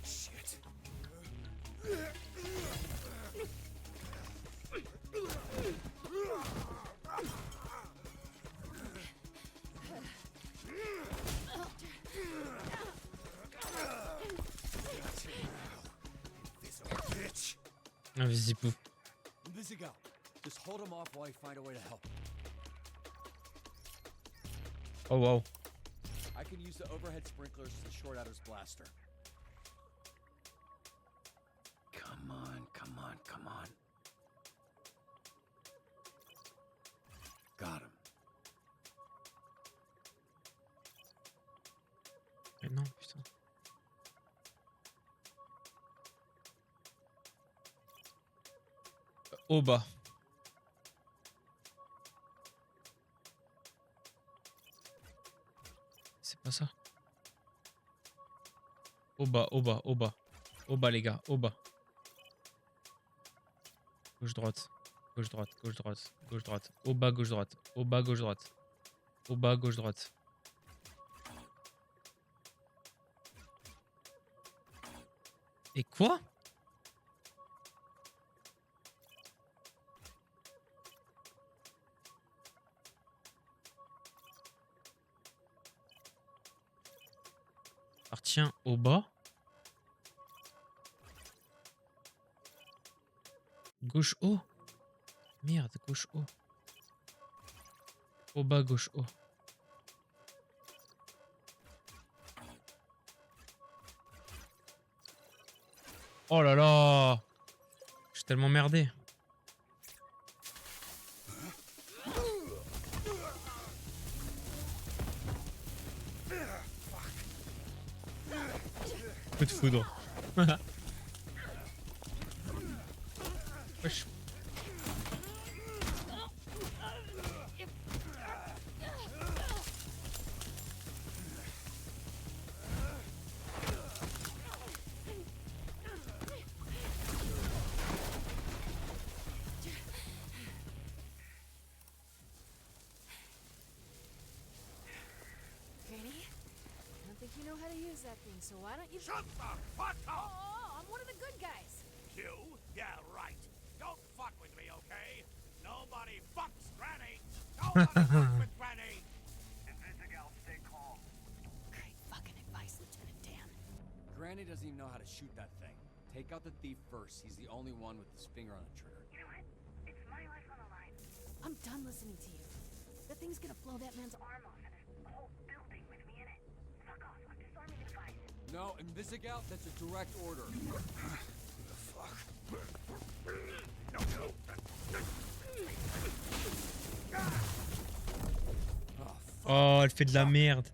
Shit. Invisible. Invisigal, just hold him off while I find a way to help. Oh wow. I can use the overhead sprinklers to short out his blaster. Come on, come on, come on. Got him. Mais non, putain. Au bas. C'est pas ça. Au bas, au bas, au bas. Au bas les gars, au bas. Gauche droite. Gauche droite, gauche droite, gauche droite. Au bas, gauche droite. Au bas, gauche droite. Au bas, gauche droite. Et quoi? Appartient au bas. Gauche haut. Merde, gauche haut. Au bas, gauche haut. Oh là là! Je suis tellement merdé. Coup de foudre. Wesh. Granny? I don't think you know how to use that thing, so why don't you... Shut the fuck up! Oh, I'm one of the good guys. You? Yeah, right. Don't fuck with me, okay? Nobody fucks Granny! Nobody fucks with Granny! Invisigal, stay calm. Great fucking advice, Lieutenant Dan. Granny doesn't even know how to shoot that thing. Take out the thief first. He's the only one with his finger on the trigger. You know what? It's my life on the line. I'm done listening to you. The thing's gonna blow that man's arm off and this whole building with me in it. Fuck off. I'm disarming the device. No, Invisigal, that's a direct order. The fuck? Oh, elle fait de la merde.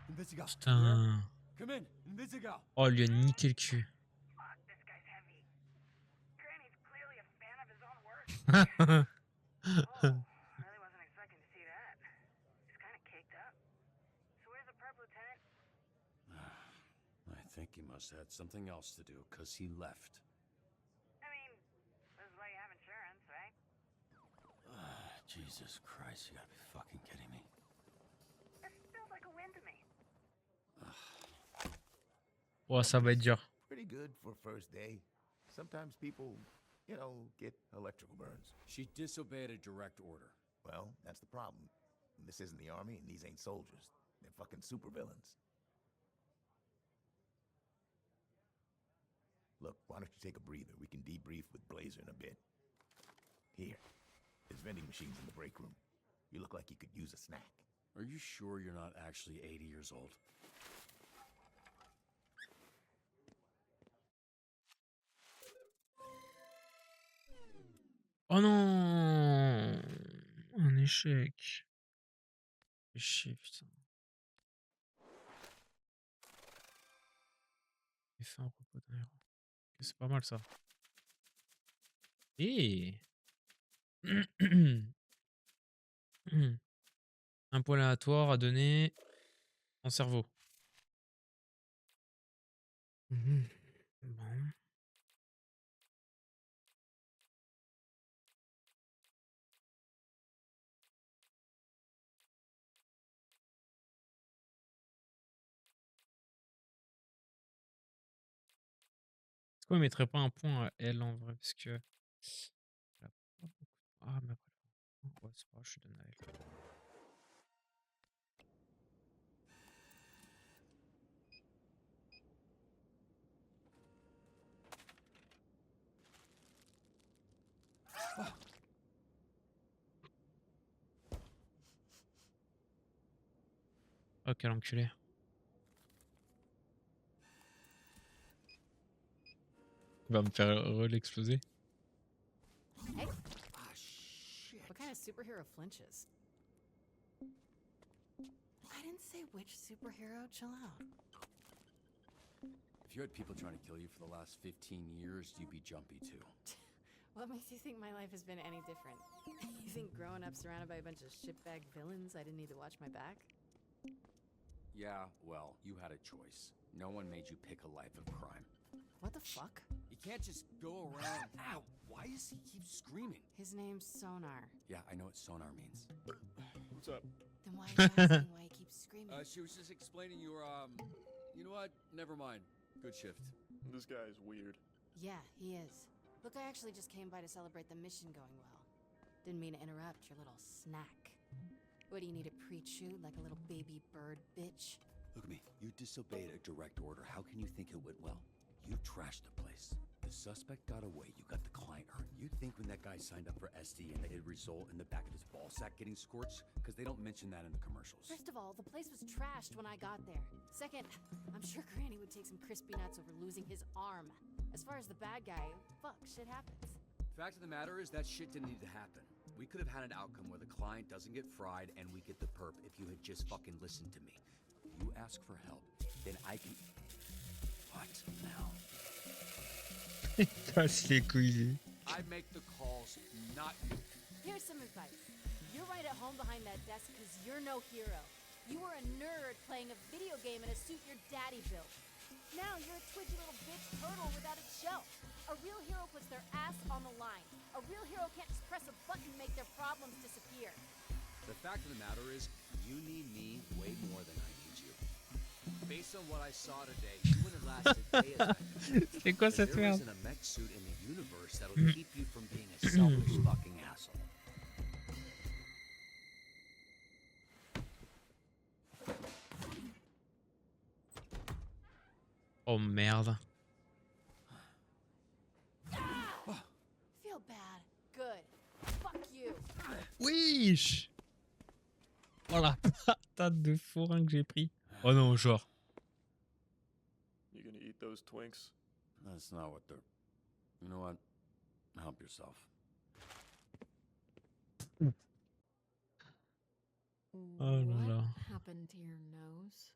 Invisigal. Putain. Come in, Invisigal. Oh, elle lui a niqué le cul. Granny's clearly a fan of his own work. Really wasn't expecting to see that. He's kind of caked up. So where's the perp, Lieutenant? I think he must have had something else to do, because he left. I mean, this is why you have insurance, right? Jesus Christ, you gotta be fucking kidding me. This feels like a win to me. Oh, ça va être dur. Pretty good for first day. Sometimes people, you know, get electrical burns. She disobeyed a direct order. Well, that's the problem. This isn't the army, and these ain't soldiers. They're fucking supervillains. Look, why don't you take a breather? We can debrief with Blazer in a bit. Here, there's vending machines in the break room. You look like you could use a snack. Are you sure you're not actually 80 years old? Oh non! Un échec. Fais chier, putain. Effet en repos d'un héros. Ok, c'est pas mal ça. Et un point aléatoire à donner en cerveau. Bon. Pourquoi il mettrait pas un point à elle en vrai? Parce que. Elle a pas beaucoup- Ah, mais après. Ouais, c'est pas grave, je lui donne à elle. Oh, quel enculé. Il va me faire l'exploser. Hey. Ah, shit. What kind of superhero flinches? I didn't say which superhero. Chill out. If you had people trying to kill you for the last 15 years, you'd be jumpy too. What makes you think my life has been any different? You think growing up surrounded by a bunch of shitbag villains, I didn't need to watch my back? Yeah, well, you had a choice. No one made you pick a life of crime. What the fuck? You can't just go around. Ow! Why does he keep screaming? His name's Sonar. Yeah, I know what sonar means. What's up? Then why are you asking why he keeps screaming? She was just explaining your, You know what? Never mind. Good shift. This guy is weird. Yeah, he is. Look, I actually just came by to celebrate the mission going well. Didn't mean to interrupt your little snack. What do you need a pre-chew like a little baby bird, bitch? Look at me. You disobeyed a direct order. How can you think it went well? You trashed the place. The suspect got away. You got the client hurt. You'd think when that guy signed up for SD and it'd result in the back of his ball sack getting scorched? Because they don't mention that in the commercials. First of all, the place was trashed when I got there. Second, I'm sure Granny would take some crispy nuts over losing his arm. As far as the bad guy, fuck, shit happens. Fact of the matter is that shit didn't need to happen. We could have had an outcome where the client doesn't get fried and we get the perp if you had just fucking listened to me. You ask for help, then I can... What now? Casse les couilles. I make the calls, not you. Here's some advice. You're right at home behind that desk because you're no hero. You were a nerd playing a video game in a suit your daddy built. Now you're a twitchy little bitch turtle without a shell. A real hero puts their ass on the line. A real hero can't just press a button and make their problems disappear. The fact of the matter is, you need me way more than I need you. Based on what I saw today, you wouldn't have lasted day as C'est quoi cette There merde? isn't a mech suit in the universe that'll keep you from being a selfish fucking asshole. Oh merde. Feel bad. Good. Fuck you. Weesh. Oh la patate de forain que j'ai pris. Oh non, genre. You gonna eat those Twinks? That's not what they're... You know what? Help yourself. Oh là What là. happened to your nose?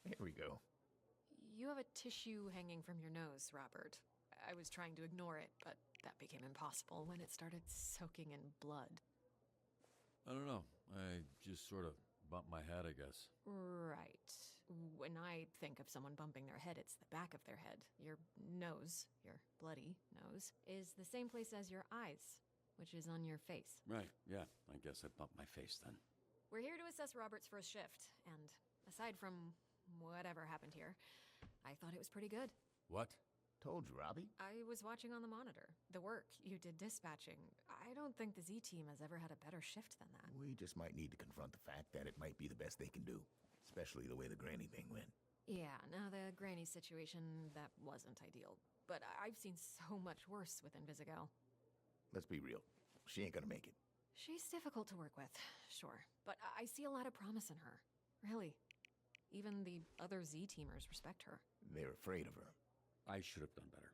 Here we go. You have a tissue hanging from your nose, Robert. I was trying to ignore it, but that became impossible when it started soaking in blood. I don't know. I just sort of bumped my head, I guess. Right. When I think of someone bumping their head, it's the back of their head. Your nose, your bloody nose, is the same place as your eyes, which is on your face. Right, yeah. I guess I bumped my face then. We're here to assess Robert's first shift, and aside from whatever happened here, I thought it was pretty good. What? Told you, Robbie. I was watching on the monitor. The work you did dispatching. I don't think the Z team has ever had a better shift than that. We just might need to confront the fact that it might be the best they can do. Especially the way the Granny thing went. Yeah, now the Granny situation, that wasn't ideal. But I've seen so much worse with Invisigal. Let's be real. She ain't gonna make it. She's difficult to work with, sure. But I see a lot of promise in her. Really. Even the other Z-teamers respect her. They're afraid of her. I should have done better.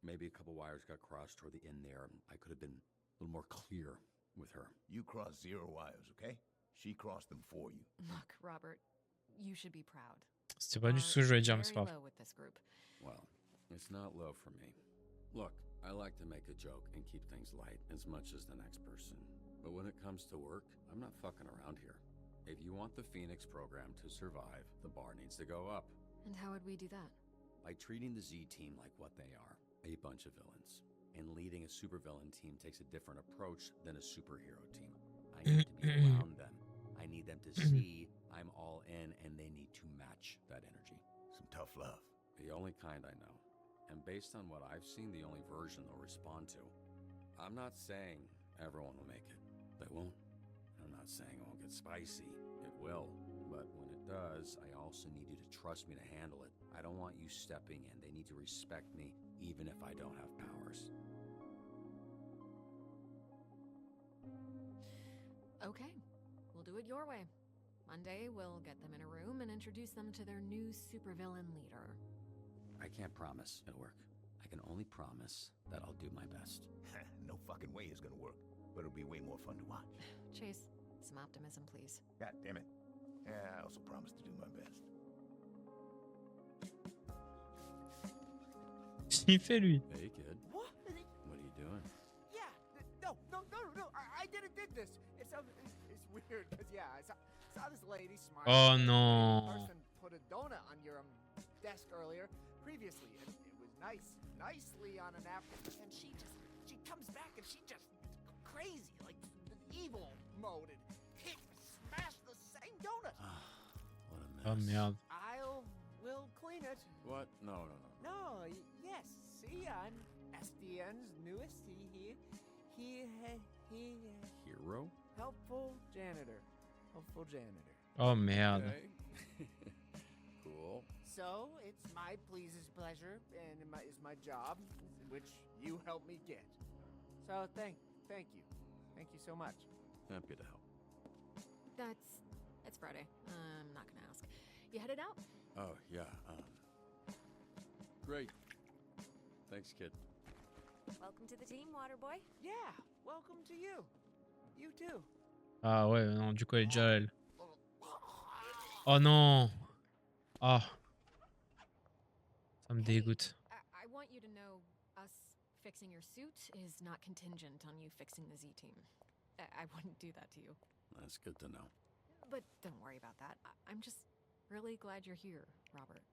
Maybe a couple wires got crossed toward the end there. I could have been a little more clear with her. You crossed 0 wires, okay? She crossed them for you. Look, Robert, you should be proud. C'était pas du tout ce que je voulais dire, mais c'est pas Very grave. low with this group. Well, it's not low for me. Look, I like to make a joke and keep things light as much as the next person. But when it comes to work, I'm not fucking around here. If you want the Phoenix program to survive, the bar needs to go up. And how would we do that? By treating the Z team like what they are, a bunch of villains. And leading a supervillain team takes a different approach than a superhero team. I need to be around them. I need them to see I'm all in, and they need to match that energy. Some tough love. The only kind I know. And based on what I've seen, the only version they'll respond to. I'm not saying everyone will make it. They won't. I'm not saying it won't get spicy. It will. But when it does, I also need you to trust me to handle it. I don't want you stepping in. They need to respect me, even if I don't have powers. Okay, we'll do it your way. Monday, we'll get them in a room and introduce them to their new supervillain leader. I can't promise it'll work. I can only promise that I'll do my best. No fucking way it's gonna work. But it'll be way more fun to watch. Chase, some optimism, please. God damn it. Yeah, I also promise to do my best. Qu'est-ce qu'il fait, lui? Hey, kid. What? What are you doing? Yeah. No. I did this. It's weird because I saw this lady smiling. Oh non. The person put a donut on your desk earlier, previously, and it was nicely on a napkin. And she comes back and she just crazy, like the evil mode, and smash the same donut. What a mess. Oh merde. We'll clean it. What? No. No, yes. See, I'm SDN's newest. Hero? Helpful janitor. Oh merde. Okay. Cool. So it's my pleasure, and it's my job, which you helped me get. So thank you so much. Happy to help. It's Friday. I'm not gonna ask. You headed out? Oh, yeah. Great. Thanks, kid. Welcome to the team, Waterboy. Yeah, welcome to you. You too. Ah ouais, non, du coup, elle est déjà elle. Oh non. Ah. Ça me dégoûte. I want you to know us fixing your suit is not contingent on you fixing the Z team. I wouldn't do that to you. That's good to know. But don't worry about that. I'm just really glad you're here, Robert.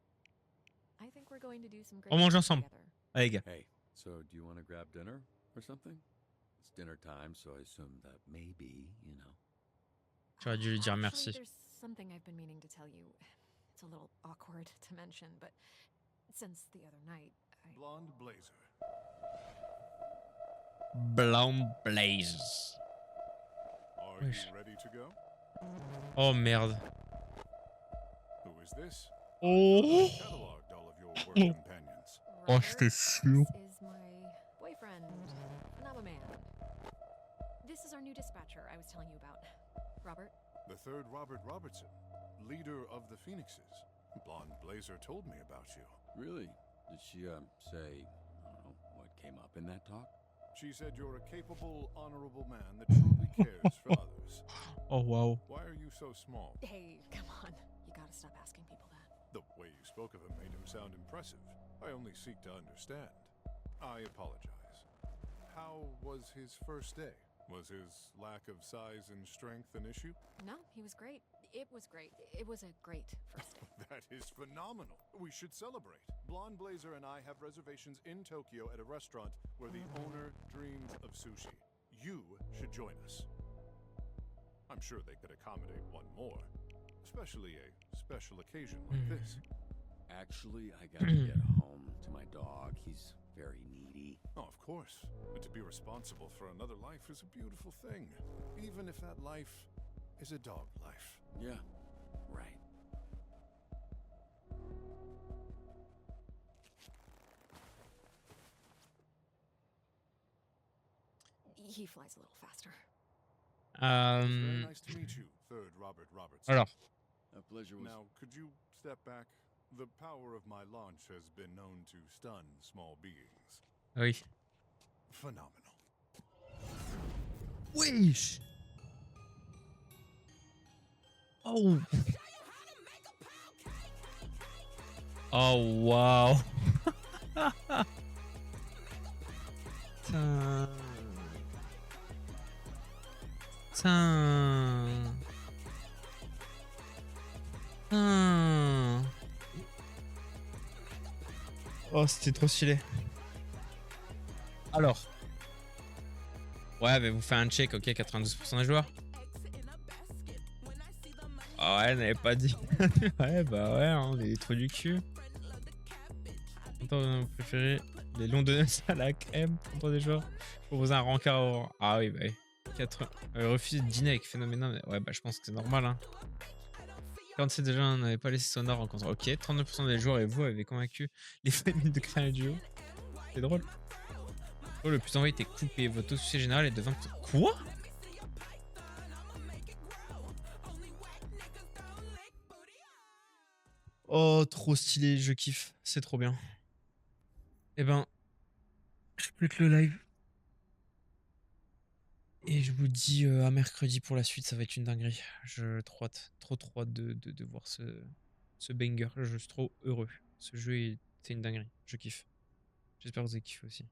I think we're going to do some great On mange things ensemble. together. Allez, gars. Hey, so do you want to grab dinner or something? It's dinner time, so I assume that maybe, you know. J'aurais dû lui dire Actually, merci. there's something I've been meaning to tell you. It's a little awkward to mention, but since the other night, Blonde blazer. Blonde Blaze. Are Wesh. you ready to go? Oh merde. Who is this? Oh. Cataloged all of your work companions. Oh, j'étais sûr. This is my boyfriend, Namaman. This is our new dispatcher I was telling you about. Robert, The third Robert Robertson, leader of the Phoenixes. Blonde Blazer told me about you. Really? Did she, say, I don't know, what came up in that talk? She said you're a capable, honorable man that truly cares for others. Oh wow. Why are you so small? Hey, come on. You gotta stop asking people that. The way you spoke of him made him sound impressive. I only seek to understand. I apologize. How was his first day? Was his lack of size and strength an issue? No, he was great. It was great. It was a great first day. That is phenomenal. We should celebrate. Blonde Blazer and I have reservations in Tokyo at a restaurant where the owner dreams of sushi. You should join us. I'm sure they could accommodate one more, especially a special occasion like this. Actually, I gotta get home to my dog. He's very needy. Oh, of course. But to be responsible for another life is a beautiful thing, even if that life is a dog life. Yeah, right. He flies a little faster. Very nice to meet you, third Robert Robertson. Alors. That pleasure was... Now, could you step back? The power of my launch has been known to stun small beings. Oui. Phenomenal. Wesh. Oh. Oh wow. Putain. Putain. Putain. Oh, c'était trop stylé. Alors. Ouais, mais vous faites un check, ok, 92% des joueurs. Ah ouais, n'avait pas dit. Ouais, bah ouais, hein, on est des trous du cul. Content, vous préférez les londoniens à la crème. Content des joueurs. Je propose un rencard au... Ah oui, bah oui. 4... refusé de dîner avec Phénoménal. Mais... Ouais, bah je pense que c'est normal, hein. 47 déjà, on n'avait pas laissé sonore en contre. Ok, 39% des joueurs et vous avez convaincu les familles de créer un duo. C'est drôle. Oh, le plus envoyé était coupé. Votre taux de succès général est de 20%. Quoi? Oh, trop stylé, je kiffe. C'est trop bien. Eh ben, je pète le live. Et je vous dis à mercredi pour la suite, ça va être une dinguerie. Je trop hâte, trop hâte de voir ce banger. Je suis trop heureux. Ce jeu, c'est une dinguerie. Je kiffe. J'espère que vous avez kiffé aussi.